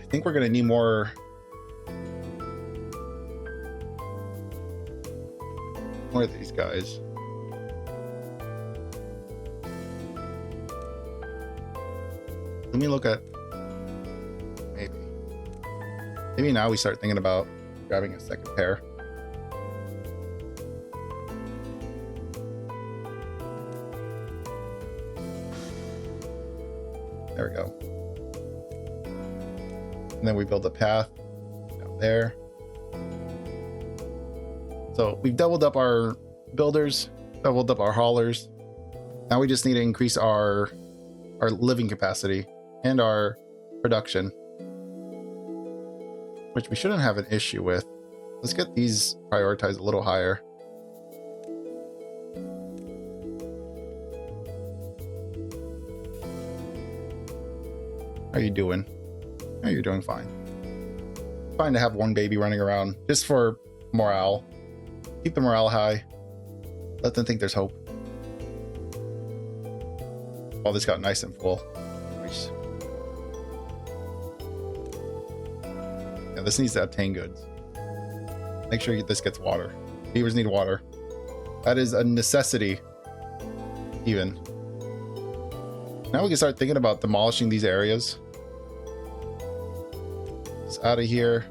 think we're gonna need more. More of these guys. Let me look at. Maybe now we start thinking about grabbing a second pair. There we go. And then we build a path down there. So we've doubled up our builders, doubled up our haulers. Now we just need to increase our living capacity and our production, which we shouldn't have an issue with. Let's get these prioritized a little higher. How are you doing? Oh, you're doing fine. Fine to have one baby running around, just for morale. Keep the morale high. Let them think there's hope. Oh, this got nice and full. Nice. This needs to obtain goods. Make sure this gets water. Beavers need water. That is a necessity, even. Now we can start thinking about demolishing these areas. It's out of here.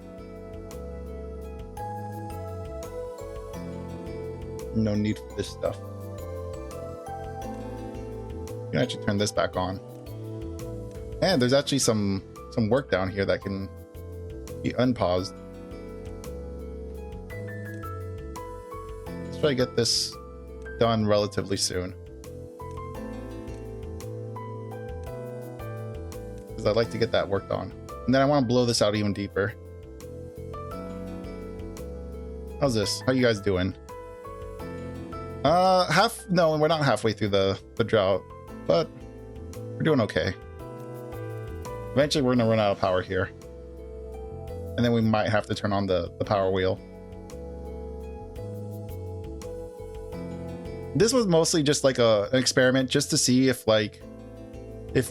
No need for this stuff. You can actually turn this back on. And there's actually some work down here that can be unpaused. Let's try to get this done relatively soon. Because I'd like to get that worked on. And then I want to blow this out even deeper. How's this? How you guys doing? No, we're not halfway through the drought, but we're doing okay. Eventually we're gonna run out of power here. And then we might have to turn on the power wheel. This was mostly just like an experiment just to see if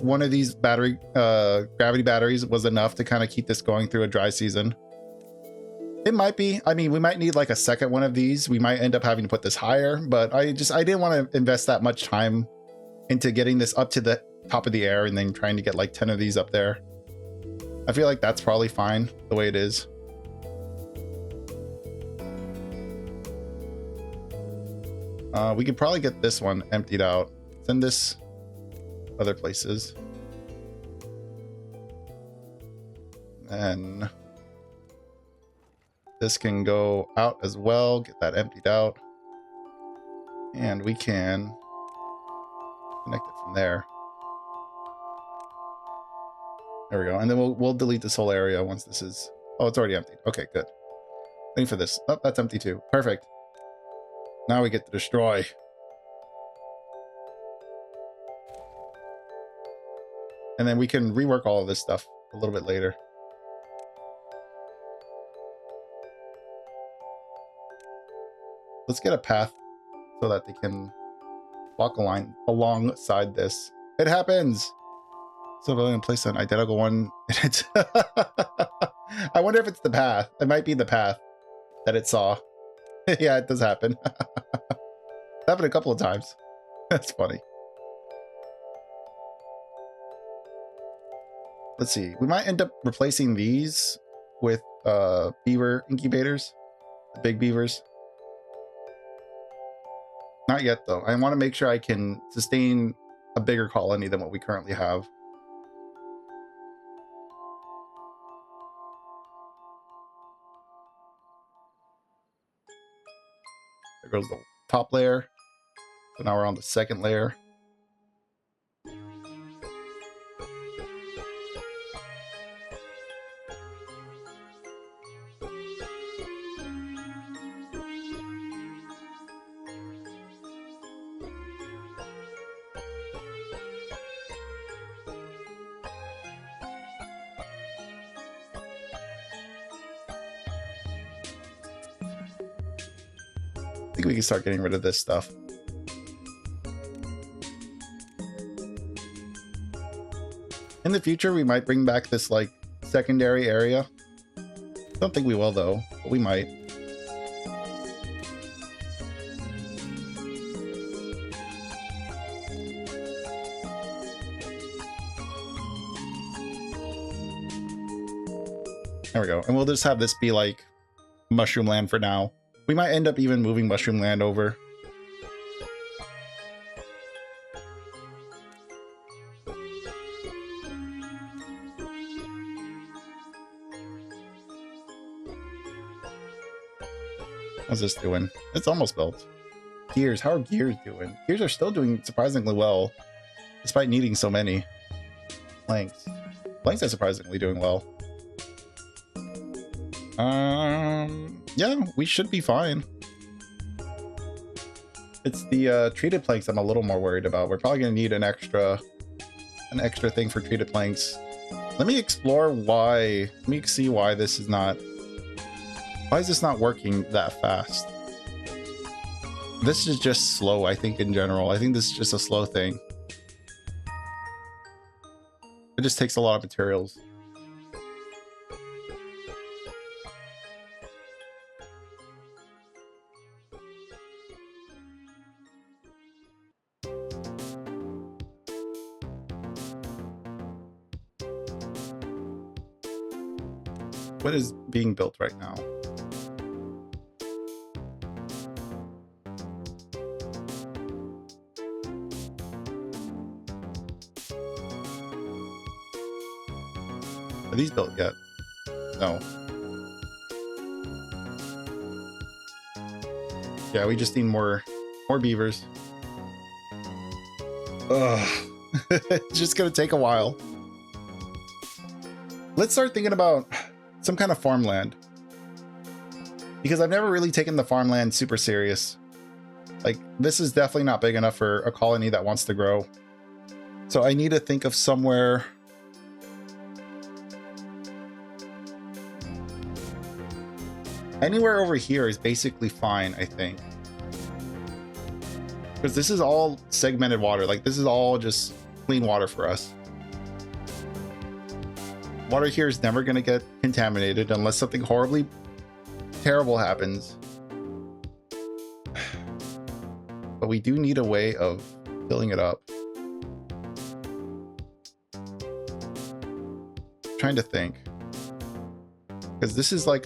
one of these gravity batteries was enough to kind of keep this going through a dry season. It might be. I mean, we might need like a second one of these. We might end up having to put this higher, but I didn't want to invest that much time into getting this up to the top of the air and then trying to get like 10 of these up there. I feel like that's probably fine the way it is. We could probably get this one emptied out. Send this other places. And this can go out as well. Get that emptied out. And we can connect it from there. There we go. And then we'll delete this whole area once this is... Oh, it's already emptied. Okay, good. Waiting for this. Oh, that's empty too. Perfect. Now we get to destroy. And then we can rework all of this stuff a little bit later. Let's get a path so that they can walk a line alongside this. It happens. So we're going to place an identical one. It's I wonder if it's the path. It might be the path that it saw. Yeah, it does happen. It happened a couple of times. That's funny. Let's see. We might end up replacing these with beaver incubators. The big beavers. Not yet, though. I want to make sure I can sustain a bigger colony than what we currently have. There goes the top layer. So now we're on the second layer. I think we can start getting rid of this stuff. In the future, we might bring back this like secondary area. Don't think we will though, but we might. There we go. And we'll just have this be like mushroom land for now. We might end up even moving mushroom land over. How's this doing? It's almost built. Gears, how are gears doing? Gears are still doing surprisingly well, despite needing so many. Planks. Planks are surprisingly doing well. Yeah, we should be fine. It's the treated planks I'm a little more worried about. We're probably gonna need an extra thing for treated planks. Let me explore why. Let me see why this is not. Why is this not working that fast? This is just slow, I think, in general. I think this is just a slow thing. It just takes a lot of materials. What is being built right now? Are these built yet? No. Yeah, we just need more beavers. Ugh. It's just gonna take a while. Let's start thinking about some kind of farmland, because I've never really taken the farmland super serious. Like, this is definitely not big enough for a colony that wants to grow. So I need to think of somewhere. Anywhere over here is basically fine, I think. Because this is all segmented water. Like, this is all just clean water for us. Water here is never going to get contaminated unless something horribly terrible happens. But we do need a way of filling it up. I'm trying to think. Because this is like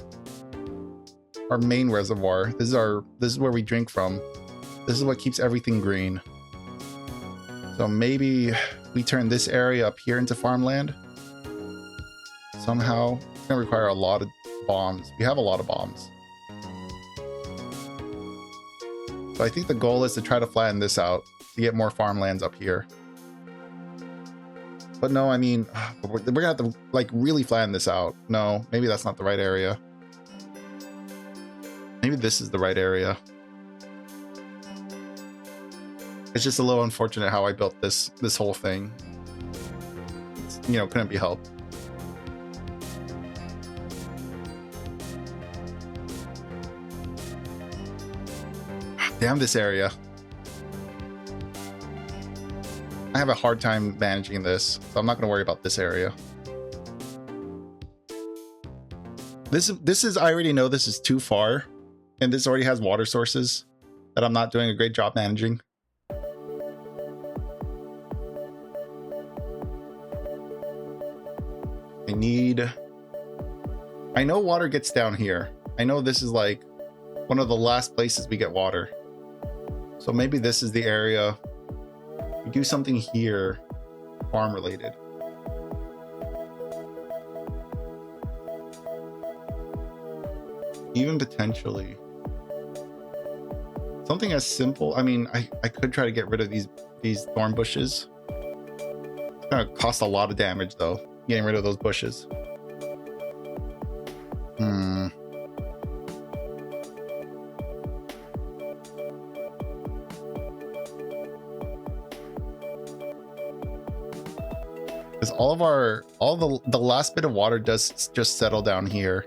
our main reservoir. This is where we drink from. This is what keeps everything green. So maybe we turn this area up here into farmland. Somehow. It's gonna require a lot of bombs. We have a lot of bombs. So I think the goal is to try to flatten this out to get more farmlands up here. But no, I mean, we're gonna have to like really flatten this out. No, maybe that's not the right area. Maybe this is the right area. It's just a little unfortunate how I built this whole thing. It's, you know, couldn't be helped. Damn this area. I have a hard time managing this, so I'm not going to worry about this area. This is, I already know this is too far, and this already has water sources that I'm not doing a great job managing. I know water gets down here. I know this is like one of the last places we get water. So maybe this is the area. We do something here, farm related. Even potentially something as simple. I mean, I could try to get rid of these thorn bushes. It's gonna cost a lot of damage though, getting rid of those bushes. Because all the last bit of water does just settle down here.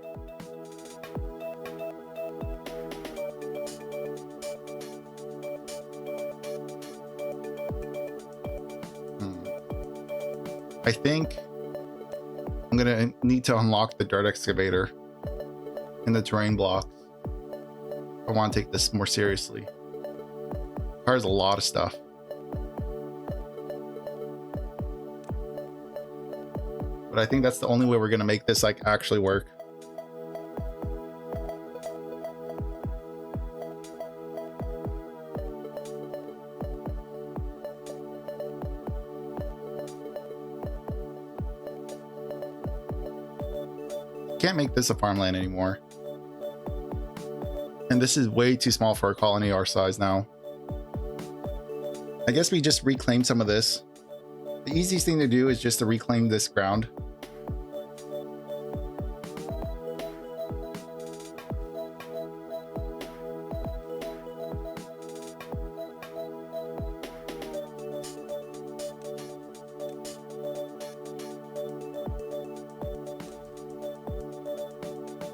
I think I'm gonna need to unlock the dirt excavator and the terrain blocks. I want to take this more seriously. Requires a lot of stuff. But I think that's the only way we're gonna make this like actually work. Can't make this a farmland anymore. And this is way too small for a colony our size now. I guess we just reclaim some of this. The easiest thing to do is just to reclaim this ground.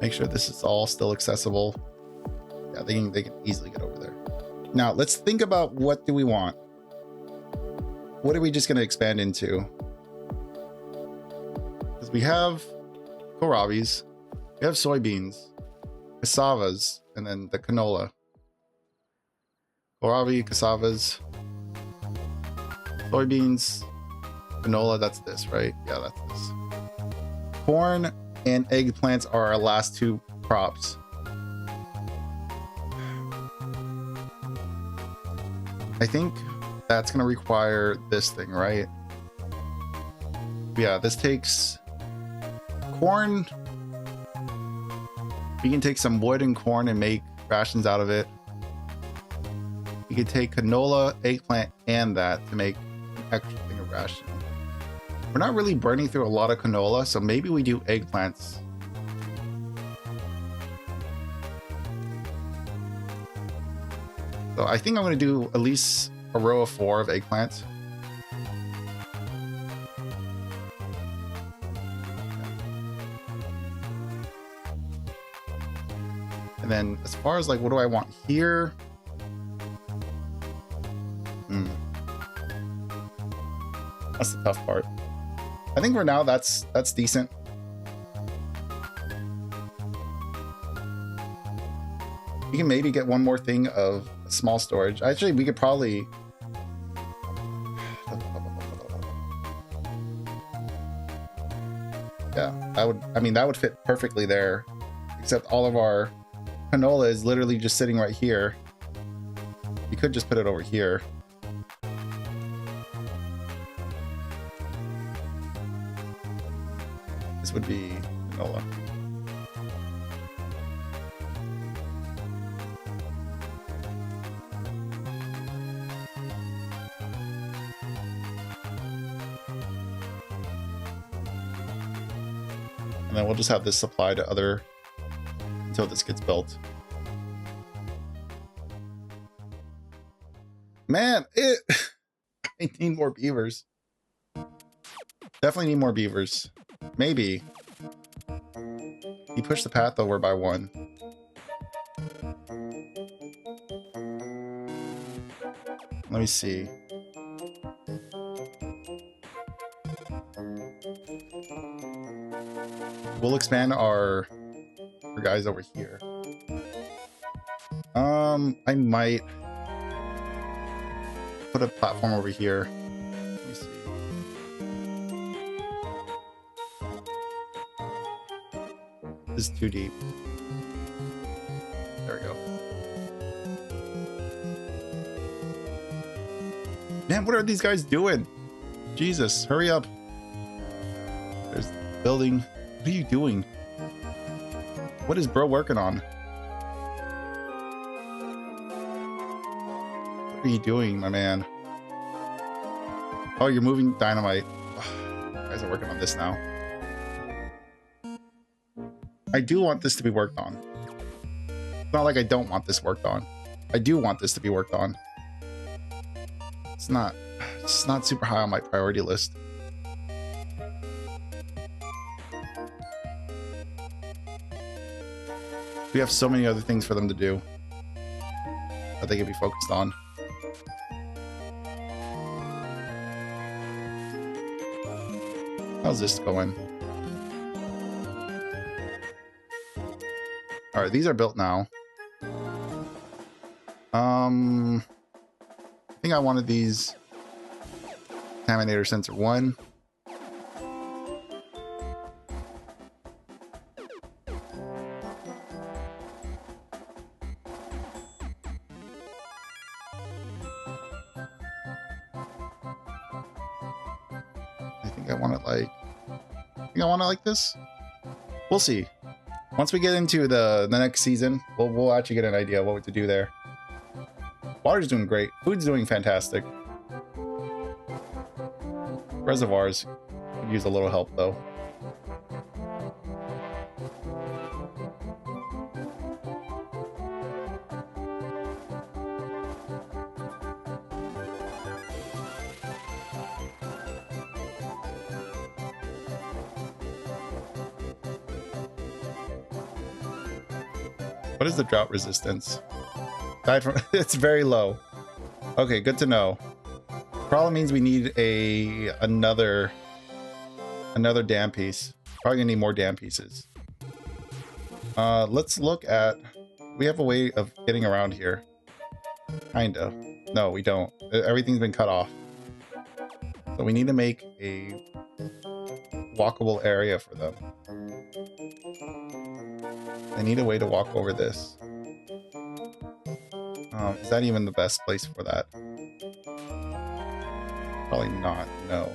Make sure this is all still accessible. Yeah, they can easily get over there. Now let's think about, what do we want? What are we just going to expand into? Because we have kohlrabies, we have soybeans, cassavas, and then the canola. Kohlrabi, cassavas, soybeans, canola, that's this, right? Yeah, that's this. Corn, and eggplants are our last two crops. I think that's gonna require this thing, right? Yeah, this takes corn. We can take some wood and corn and make rations out of it. You can take canola, eggplant, and that to make an extra thing of ration. We're not really burning through a lot of canola, so maybe we do eggplants. So I think I'm going to do at least a row of 4 of eggplants. And then as far as like, what do I want here? That's the tough part. I think for now that's decent. You can maybe get one more thing of small storage. Actually, we could probably yeah, that would fit perfectly there, except all of our canola is literally just sitting right here. You could just put it over here. This would be canola. And then we'll just have this supply to other until this gets built. Man, I need more beavers. Definitely need more beavers. Maybe. You push the path over by 1. Let me see. We'll expand our guys over here. I might put a platform over here. Let me see. This is too deep. There we go. Man, what are these guys doing? Jesus, hurry up. There's building. What are you doing? What is bro working on? What are you doing, my man? Oh, you're moving dynamite. Ugh, you guys are working on this now. I do want this to be worked on. It's not like I don't want this worked on. I do want this to be worked on. It's not super high on my priority list. We have so many other things for them to do that they can be focused on. How's this going? All right, these are built now. I think I wanted these contaminator sensor 1. I think I want it like this. We'll see. Once we get into the next season, we'll actually get an idea of what to do there. Water's doing great. Food's doing fantastic. Reservoirs could use a little help though. What is the drought resistance? It's very low. Okay, good to know. Probably means we need another dam piece. Probably gonna need more dam pieces. Let's look at. We have a way of getting around here. Kinda. No, we don't. Everything's been cut off. So we need to make a walkable area for them. I need a way to walk over this. Is that even the best place for that? Probably not, no.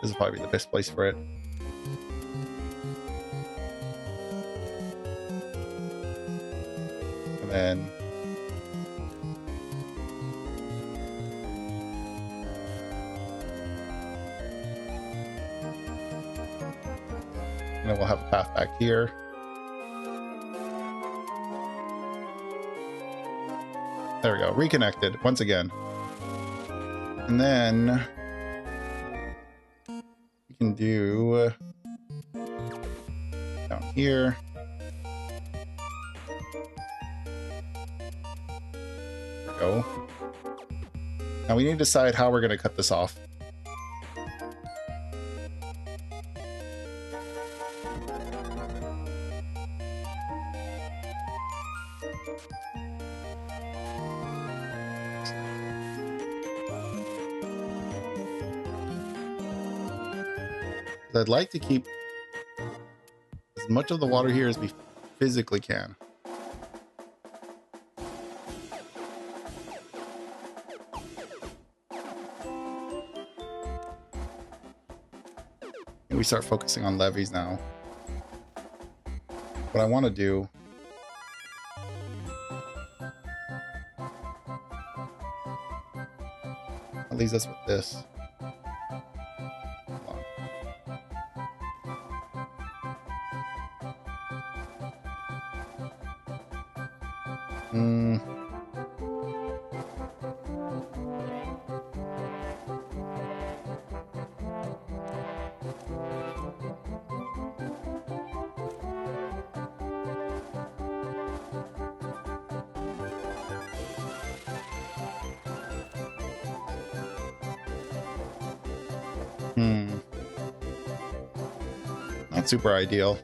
This is probably the best place for it. And then we'll have a path back here. There we go, reconnected once again. And then we can do down here. There we go. Now we need to decide how we're going to cut this off. I'd like to keep as much of the water here as we physically can. And we start focusing on levees now. What I want to do that leaves us with this. Not super ideal.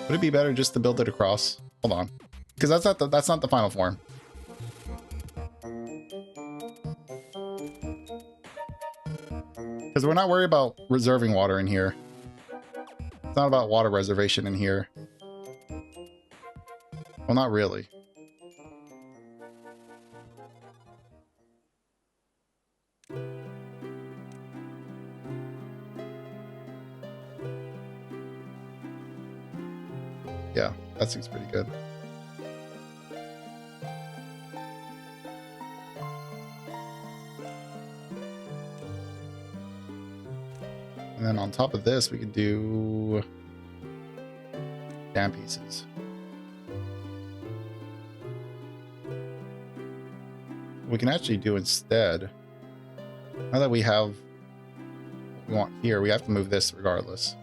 Would it be better just to build it across? Hold on, because that's not the final form. Because we're not worried about reserving water in here. It's not about water reservation in here. Well, not really. Yeah, that seems pretty good. And then on top of this, we could do dam pieces. We can actually do instead, now that we have what we want here, we have to move this regardless.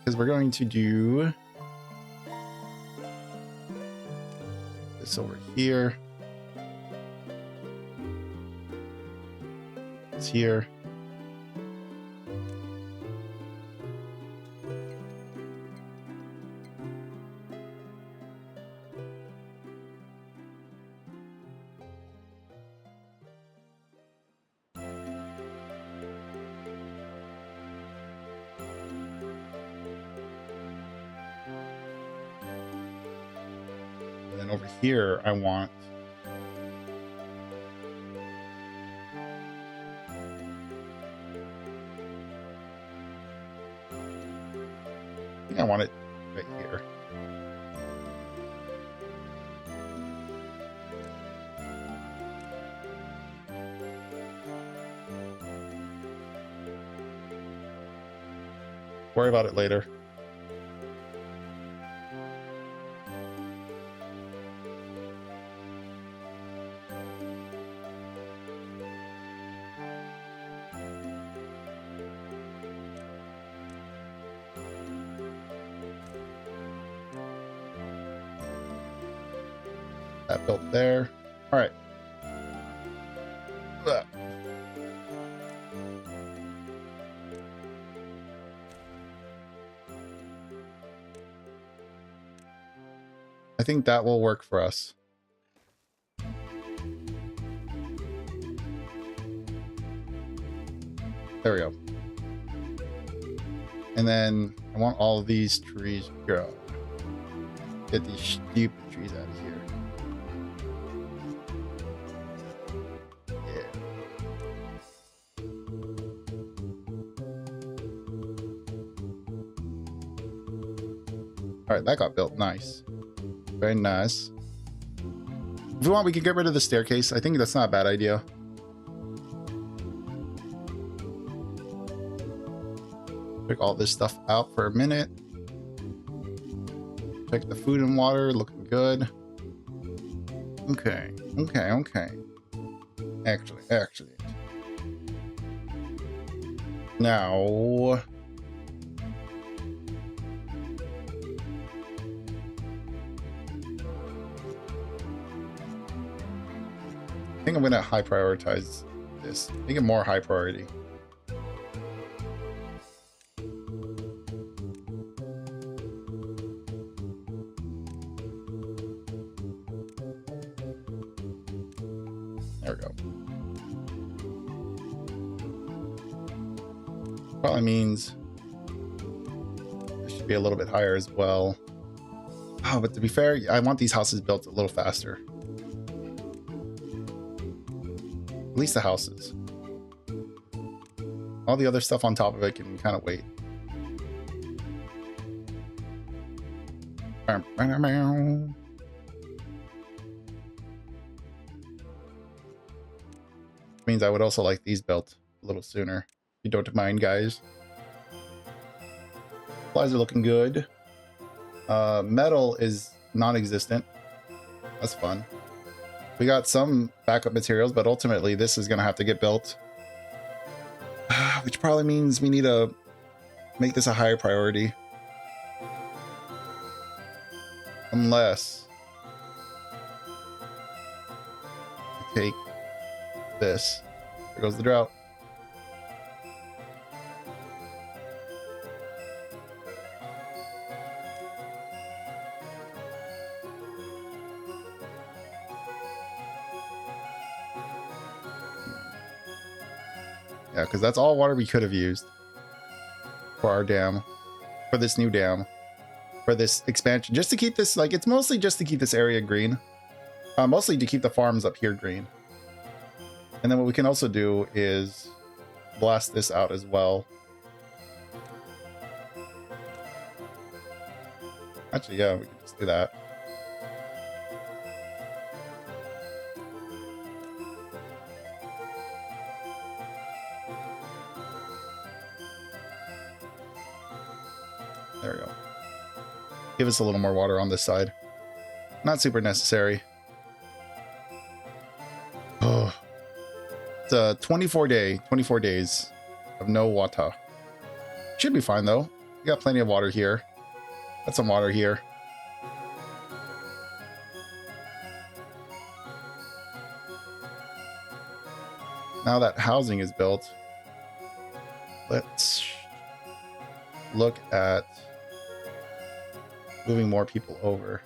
Because we're going to do this over here. It's here. And then over here, I want I want it right here. Worry about it later. That built there. All right. Ugh. think that will work for us. There we go. And then I want all of these trees to grow. Get these stupid trees out of here. Yeah. All right, that got built. Nice. Very nice. If we want, we can get rid of the staircase. I think that's not a bad idea. Check all this stuff out for a minute. Check the food and water, looking good. Okay, okay, okay. Actually. Now... I think I'm gonna high prioritize this. Make it more high priority. There we go. Probably means this should be a little bit higher as well. Oh, but to be fair, I want these houses built a little faster. At least the houses. All the other stuff on top of it can kind of wait. Means I would also like these built a little sooner. If you don't mind, guys. Supplies are looking good. Metal is non-existent. That's fun. We got some backup materials, but ultimately this is going to have to get built. Which probably means we need to make this a higher priority. Unless we take this. There goes the drought. Yeah, because that's all water we could have used for our dam, for this new dam, for this expansion, just to keep this, like, it's mostly just to keep this area green, mostly to keep the farms up here green. And then what we can also do is blast this out as well. Actually, yeah, we can just do that. There we go. Give us a little more water on this side. Not super necessary. Oh. It's a 24 days of no water. Should be fine though. We got plenty of water here. Got some water here. Now that housing is built, let's look at moving more people over.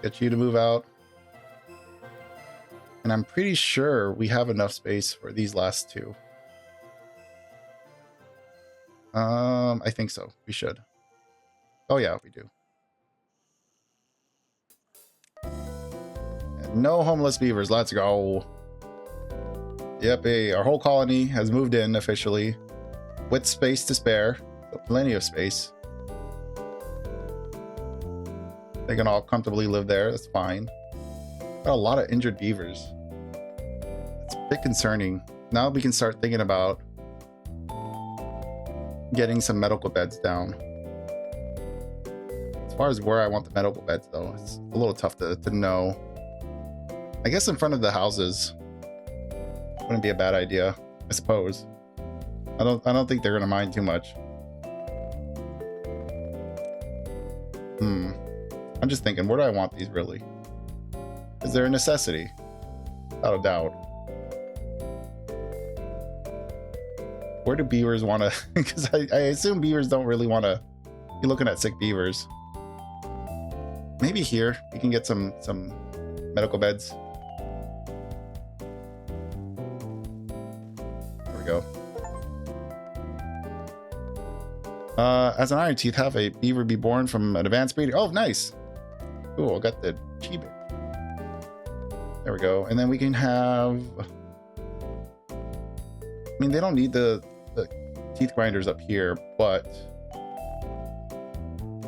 Get you to move out. And I'm pretty sure we have enough space for these last two. I think so. We should. Oh yeah, we do. And no homeless beavers. Let's go. Yep, our whole colony has moved in officially. With space to spare. So plenty of space. They can all comfortably live there. That's fine. Got a lot of injured beavers. It's a bit concerning. Now we can start thinking about getting some medical beds down. As far as where I want the medical beds though, it's a little tough to know. I guess in front of the houses wouldn't be a bad idea, I suppose. I don't think they're gonna mind too much. I'm just thinking, where do I want these really? Is there a necessity? Without a doubt. Where do beavers want to? Because I assume beavers don't really want to You're looking at sick beavers. Maybe here we can get some medical beds. There we go. As an iron teeth, have a beaver be born from an advanced breeder. Oh, nice. Cool. Got the chibi. There we go. And then we can have. I mean, they don't need the teeth grinders up here, but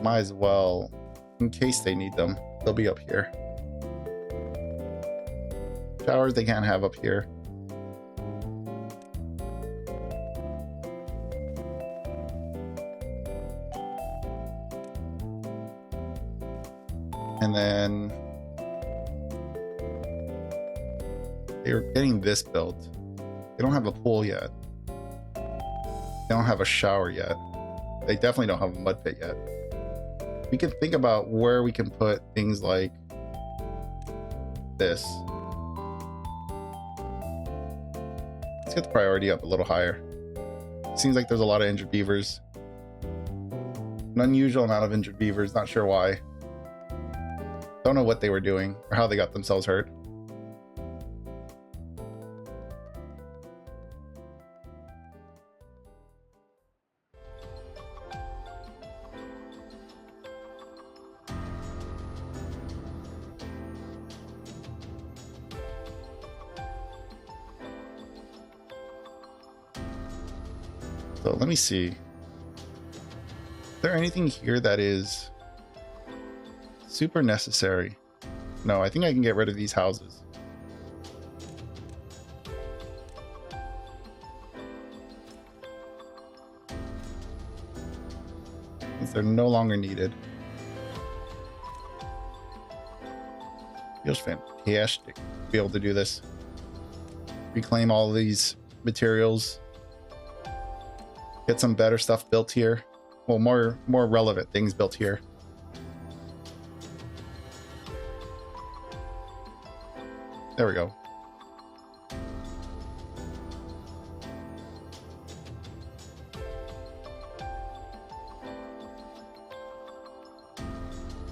might as well, in case they need them, they'll be up here. Showers they can't have up here. And then they're getting this built. They don't have a pool yet. They don't have a shower yet. They definitely don't have a mud pit yet. We can think about where we can put things like this. Let's get the priority up a little higher. Seems like there's a lot of injured beavers. An unusual amount of injured beavers, not sure why. Don't know what they were doing or how they got themselves hurt. So let me see. Is there anything here that is super necessary? No, I think I can get rid of these houses. Since they're no longer needed. Feels fantastic to be able to do this. Reclaim all these materials. Get some better stuff built here. Well, more relevant things built here. There we go.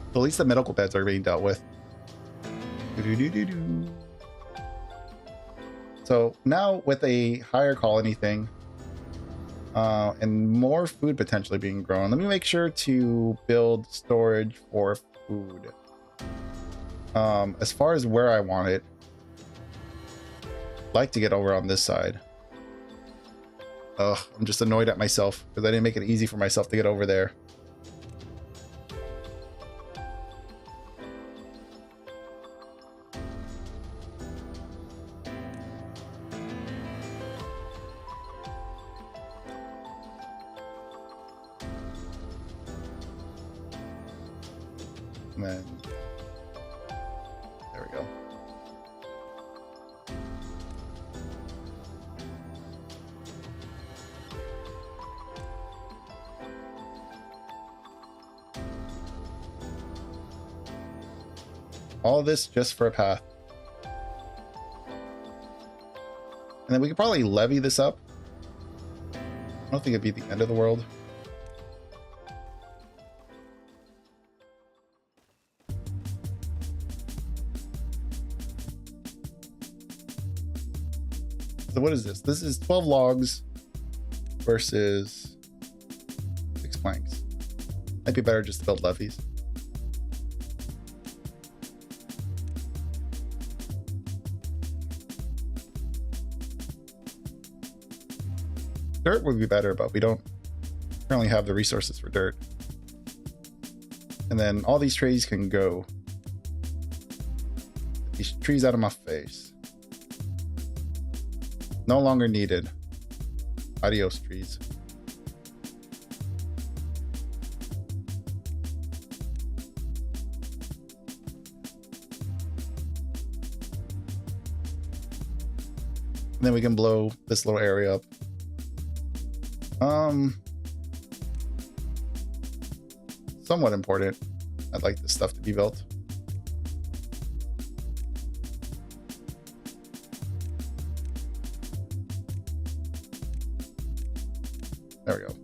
At least the medical beds are being dealt with. So now with a higher colony thing, and more food potentially being grown, let me make sure to build storage for food. As far as where I want it, I'd like to get over on this side. Ugh, I'm just annoyed at myself because I didn't make it easy for myself to get over there. And then there we go. All this just for a path. And then we could probably levy this up. I don't think it'd be the end of the world. So what is this? This is 12 logs versus 6 planks. Might be better just to build levees. Dirt would be better, but we don't currently have the resources for dirt. And then all these trees can go. Get these trees out of my face. No longer needed. Adios, trees. And then we can blow this little area up. Somewhat important. I'd like this stuff to be built. There we go.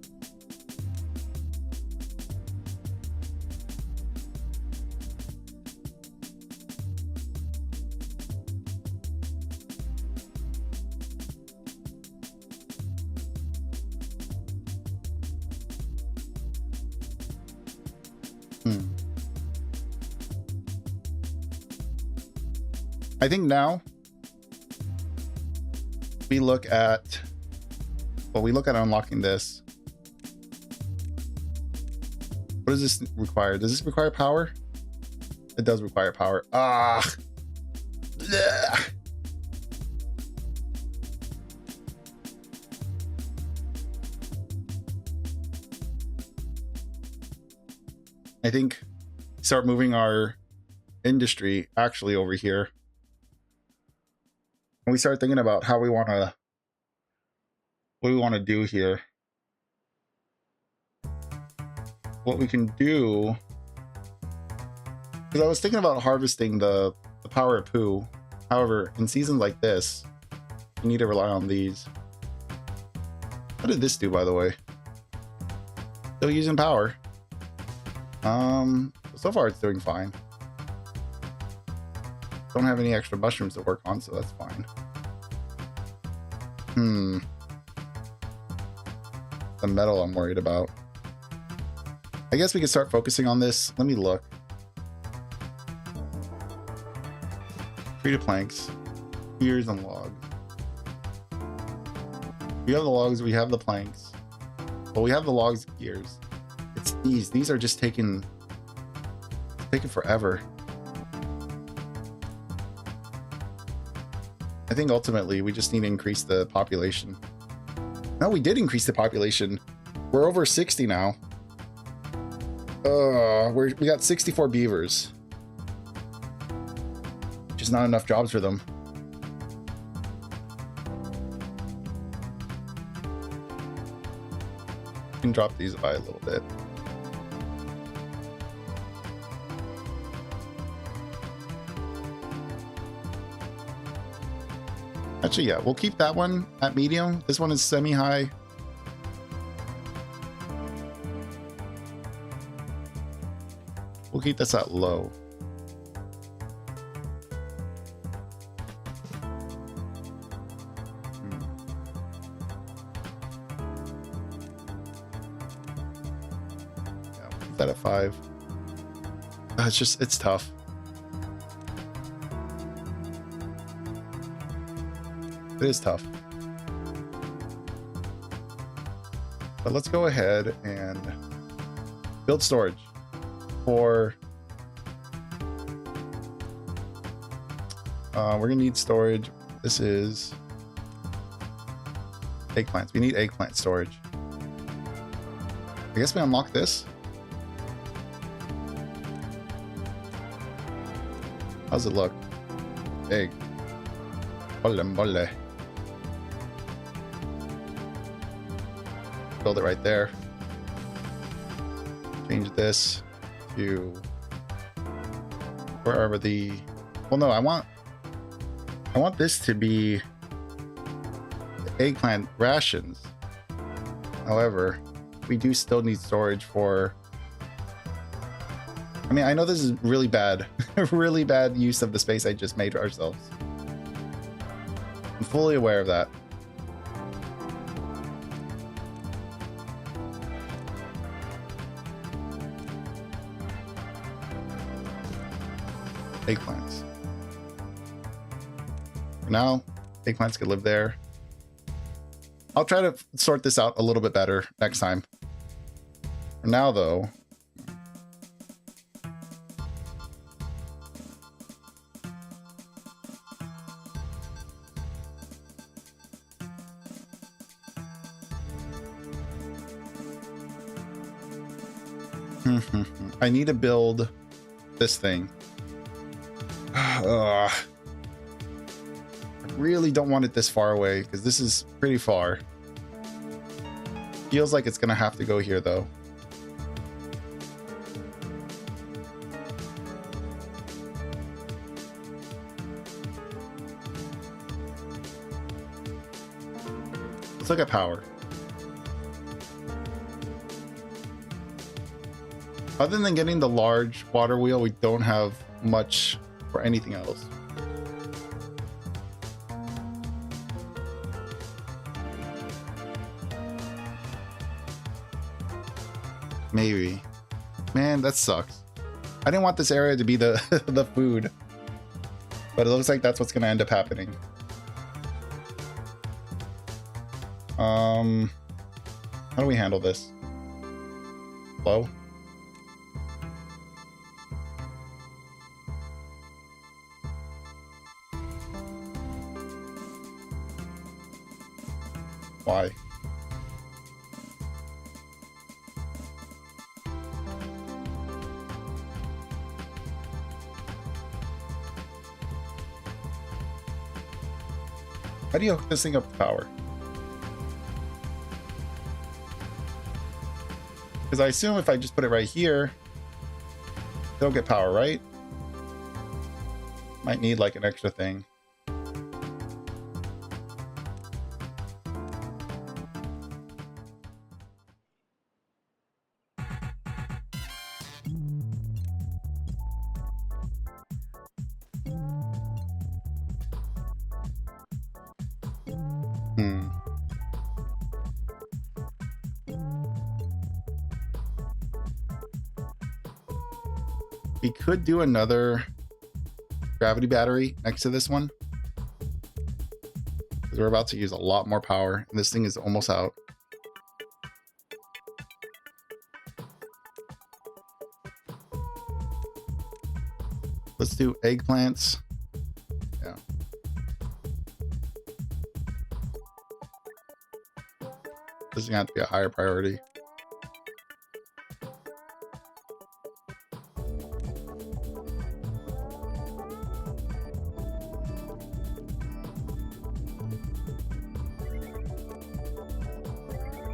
I think now we look at, well, we look at unlocking this. What does this require? Does this require power? It does require power. Ah. Blech. I think start moving our industry actually over here. And we start thinking about how we want to, what we want to do here. What we can do, because I was thinking about harvesting the power of poo. However, in seasons like this, you need to rely on these. What did this do, by the way? Still using power. So far it's doing fine. Don't have any extra mushrooms to work on, so that's fine. The metal I'm worried about. I guess we could start focusing on this. Let me look. Treated planks, gears and logs. We have the logs, we have the planks. Well, we have the logs and gears. It's these. These are just taking forever. I think ultimately we just need to increase the population. No, we did increase the population. We're over 60 now. We got 64 beavers. Just not enough jobs for them. We can drop these by a little bit. Actually, yeah, we'll keep that one at medium. This one is semi-high. We'll keep this at low. Yeah, we'll keep that at 5. It's tough. It is tough. But let's go ahead and build storage for... we're gonna need storage. This is eggplants. We need eggplant storage. I guess we unlock this. How's it look? Egg. Bolle. Build it right there. Change this to wherever the... Well, no, I want this to be the eggplant rations. However, we do still need storage for... I mean, I know this is really bad, really bad use of the space I just made for ourselves. I'm fully aware of that. Eggplants. Now, eggplants could live there. I'll try to sort this out a little bit better next time. For now, though, I need to build this thing. I really don't want it this far away because this is pretty far. Feels like it's gonna have to go here though. Let's look at power. Other than getting the large water wheel, we don't have much for anything else. Maybe. Man, that sucks. I didn't want this area to be the the food, but it looks like that's what's gonna end up happening. How do we handle this? Low? Why? How do you hook this thing up to power? Because I assume if I just put it right here, it'll get power, right? Might need like an extra thing. We could do another gravity battery next to this one, because we're about to use a lot more power and this thing is almost out. Let's do eggplants. Yeah. This is gonna have to be a higher priority.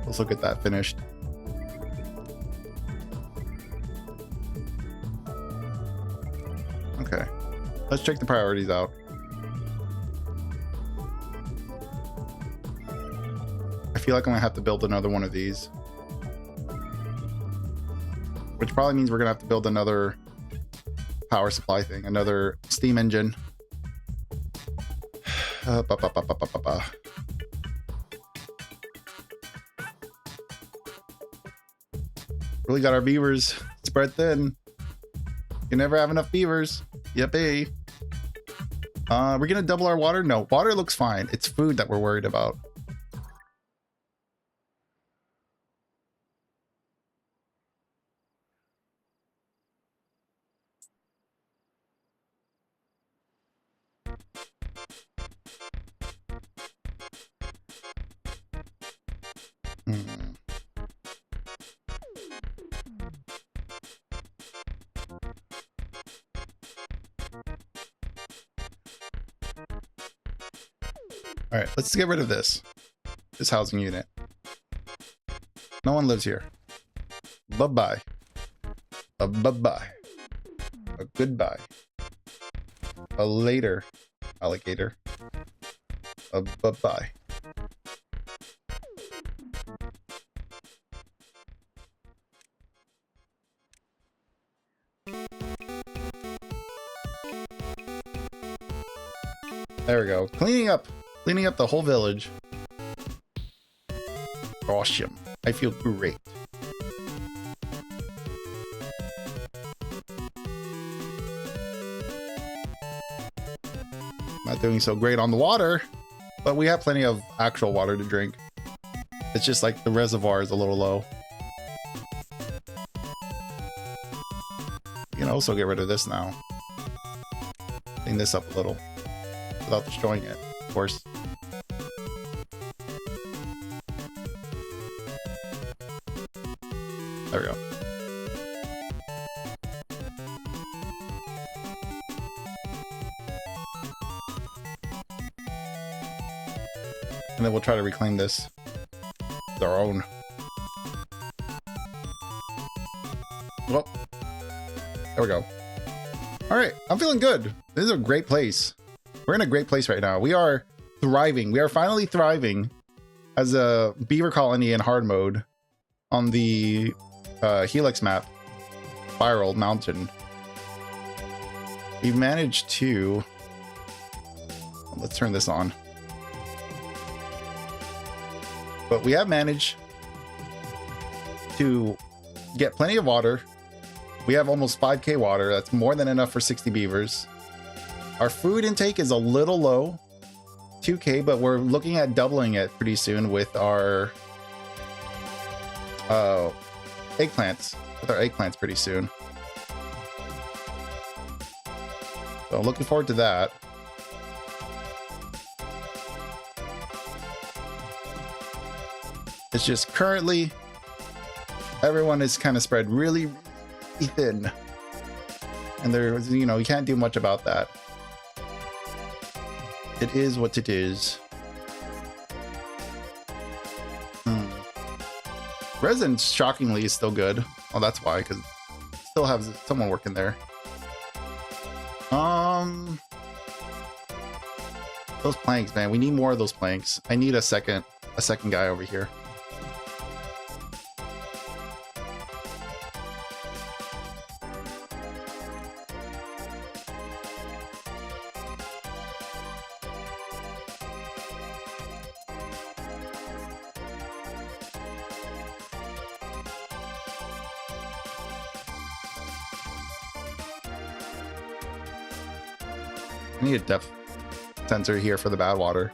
Let's look at that finished. Okay, let's check the priorities out. I feel like I'm gonna have to build another one of these, which probably means we're gonna have to build another power supply thing, another steam engine. Really got our beavers spread thin. You never have enough beavers. Yippee. We're gonna double our water? No, water looks fine. It's food that we're worried about. All right, let's get rid of this housing unit. No one lives here. Bye-bye. A bye-bye. A goodbye. A later, alligator. A bye-bye. There we go. Cleaning up the whole village. Awesome. I feel great. Not doing so great on the water, but we have plenty of actual water to drink. It's just like the reservoir is a little low. You can also get rid of this now. Clean this up a little without destroying it, of course. There we go. And then we'll try to reclaim this as our own. Well, there we go. All right, I'm feeling good. This is a great place. We're in a great place right now. We are thriving. We are finally thriving as a beaver colony in hard mode on the Helix map, Spiral Mountain. We've managed to... Let's turn this on. But we have managed to get plenty of water, We have almost 5k water. That's more than enough for 60 beavers. Our food intake is a little low, 2k, but we're looking at doubling it pretty soon with our eggplants. With our eggplants pretty soon. So I'm looking forward to that. It's just currently everyone is kind of spread really, really thin. And there's, you know, you can't do much about that. It is what it is. Resin, shockingly, is still good. Well, that's why, because still have someone working there. Those planks, man. We need more of those planks. I need a second guy over here. I need a depth sensor here for the bad water,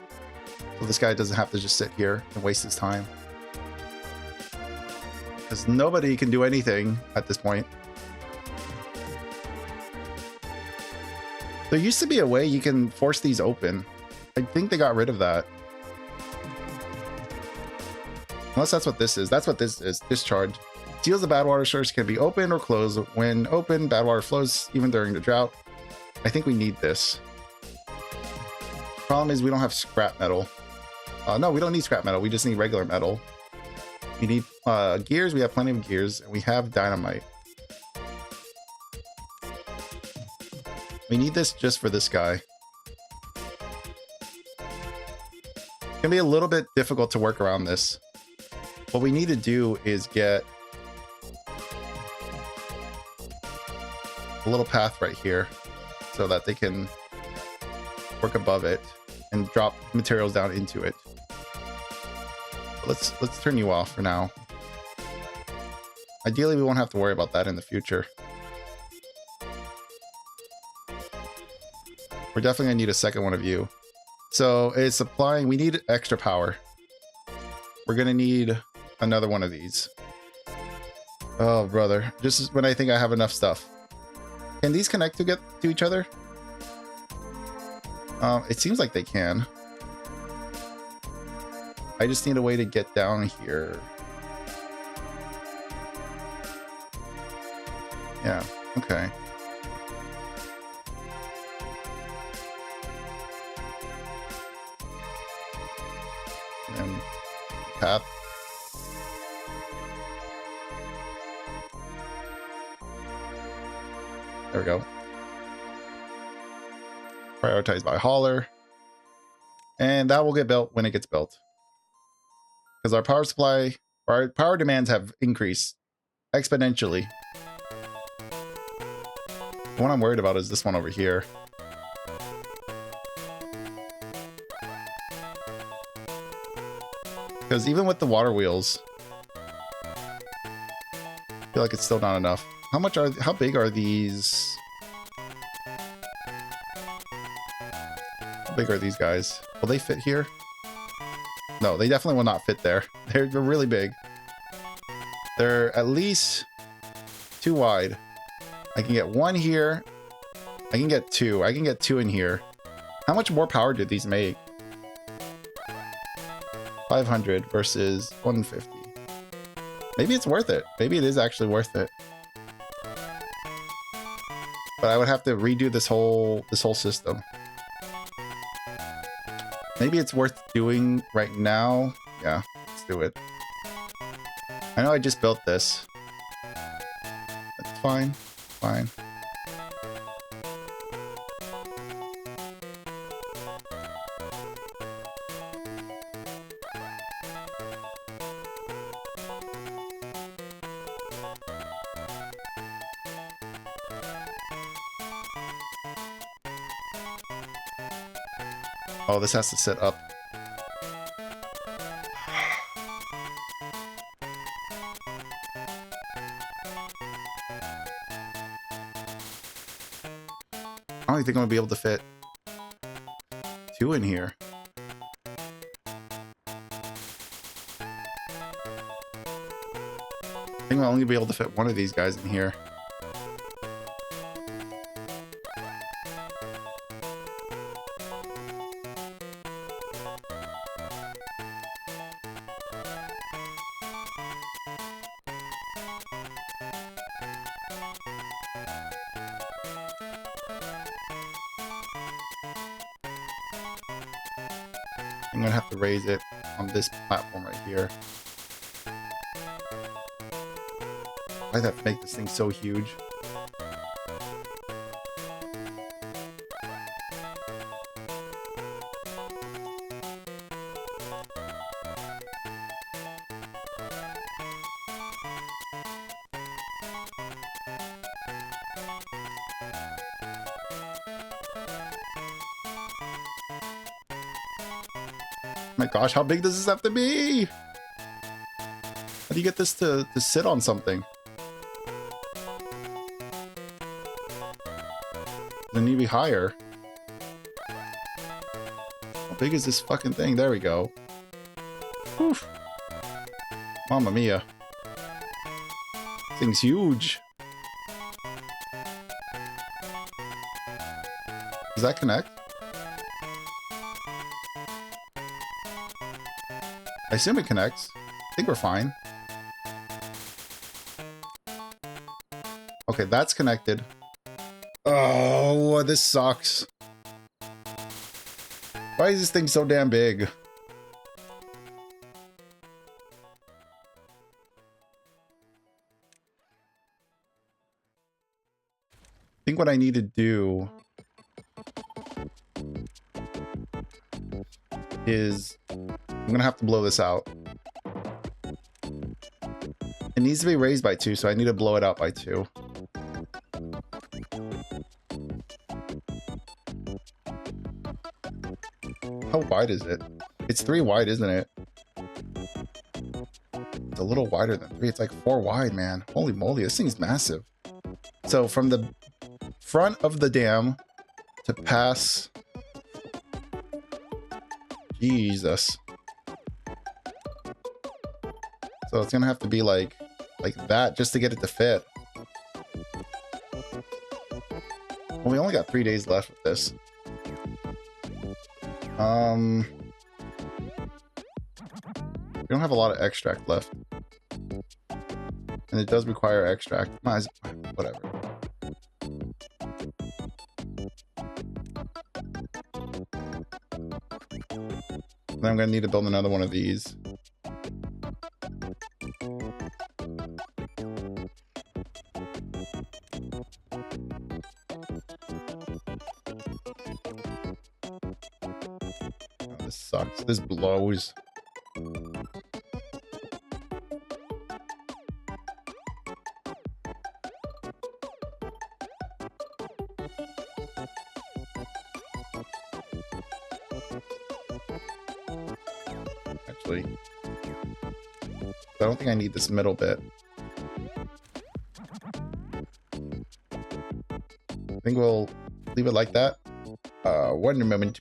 so this guy doesn't have to just sit here and waste his time, because nobody can do anything at this point. There used to be a way you can force these open. I think they got rid of that. Unless that's what this is. That's what this is. Discharge. Seals the bad water source can be open or closed. When open, bad water flows even during the drought. I think we need this. Problem is we don't have scrap metal. No, we don't need scrap metal. We just need regular metal. We need gears. We have plenty of gears, and we have dynamite. We need this just for this guy. It's gonna be a little bit difficult to work around this. What we need to do is get a little path right here so that they can work above it and drop materials down into it. Let's turn you off for now. Ideally, we won't have to worry about that in the future. We're definitely gonna need a second one of you. So it's supplying, we need extra power. We're gonna need another one of these. Oh, brother. Just when I think I have enough stuff. Can these connect to each other? It seems like they can. I just need a way to get down here. Yeah, okay. And path. There we go. Prioritized by hauler. And that will get built when it gets built. Because our power supply, our power demands have increased exponentially. The one I'm worried about is this one over here. Because even with the water wheels, I feel like it's still not enough. How big are these? How big are these guys? Will they fit here? No, they definitely will not fit there. They're really big. They're at least too wide. I can get one here. I can get two. I can get two in here. How much more power do these make? 500 versus 150. Maybe it's worth it. Maybe it is actually worth it. But I would have to redo this whole system. Maybe it's worth doing right now. Yeah, let's do it. I know I just built this. That's fine. Fine. Oh, this has to sit up. don't think I'm gonna be able to fit 2 in here. I think I'll only be able to fit 1 of these guys in here. I'm gonna have to raise it on this platform right here. Why'd that make this thing so huge? My gosh, how big does this have to be? How do you get this to sit on something? It need to be higher. How big is this fucking thing? There we go. Oof. Mamma mia. This thing's huge. Does that connect? I assume it connects. I think we're fine. Okay, that's connected. Oh, this sucks. Why is this thing so damn big? I think what I need to do is I'm gonna have to blow this out. It needs to be raised by 2, so I need to blow it out by 2. How wide is it? It's 3 wide, isn't it? It's a little wider than 3. It's like 4 wide, man. Holy moly, this thing's massive. So from the front of the dam to pass... Jesus. So it's gonna have to be like that just to get it to fit. Well, we only got 3 days left with this. We don't have a lot of extract left. And it does require extract. Whatever. Then I'm gonna need to build another one of these. Oh, this sucks. This blows. Actually, I don't think I need this middle bit. I think we'll leave it like that. One moment.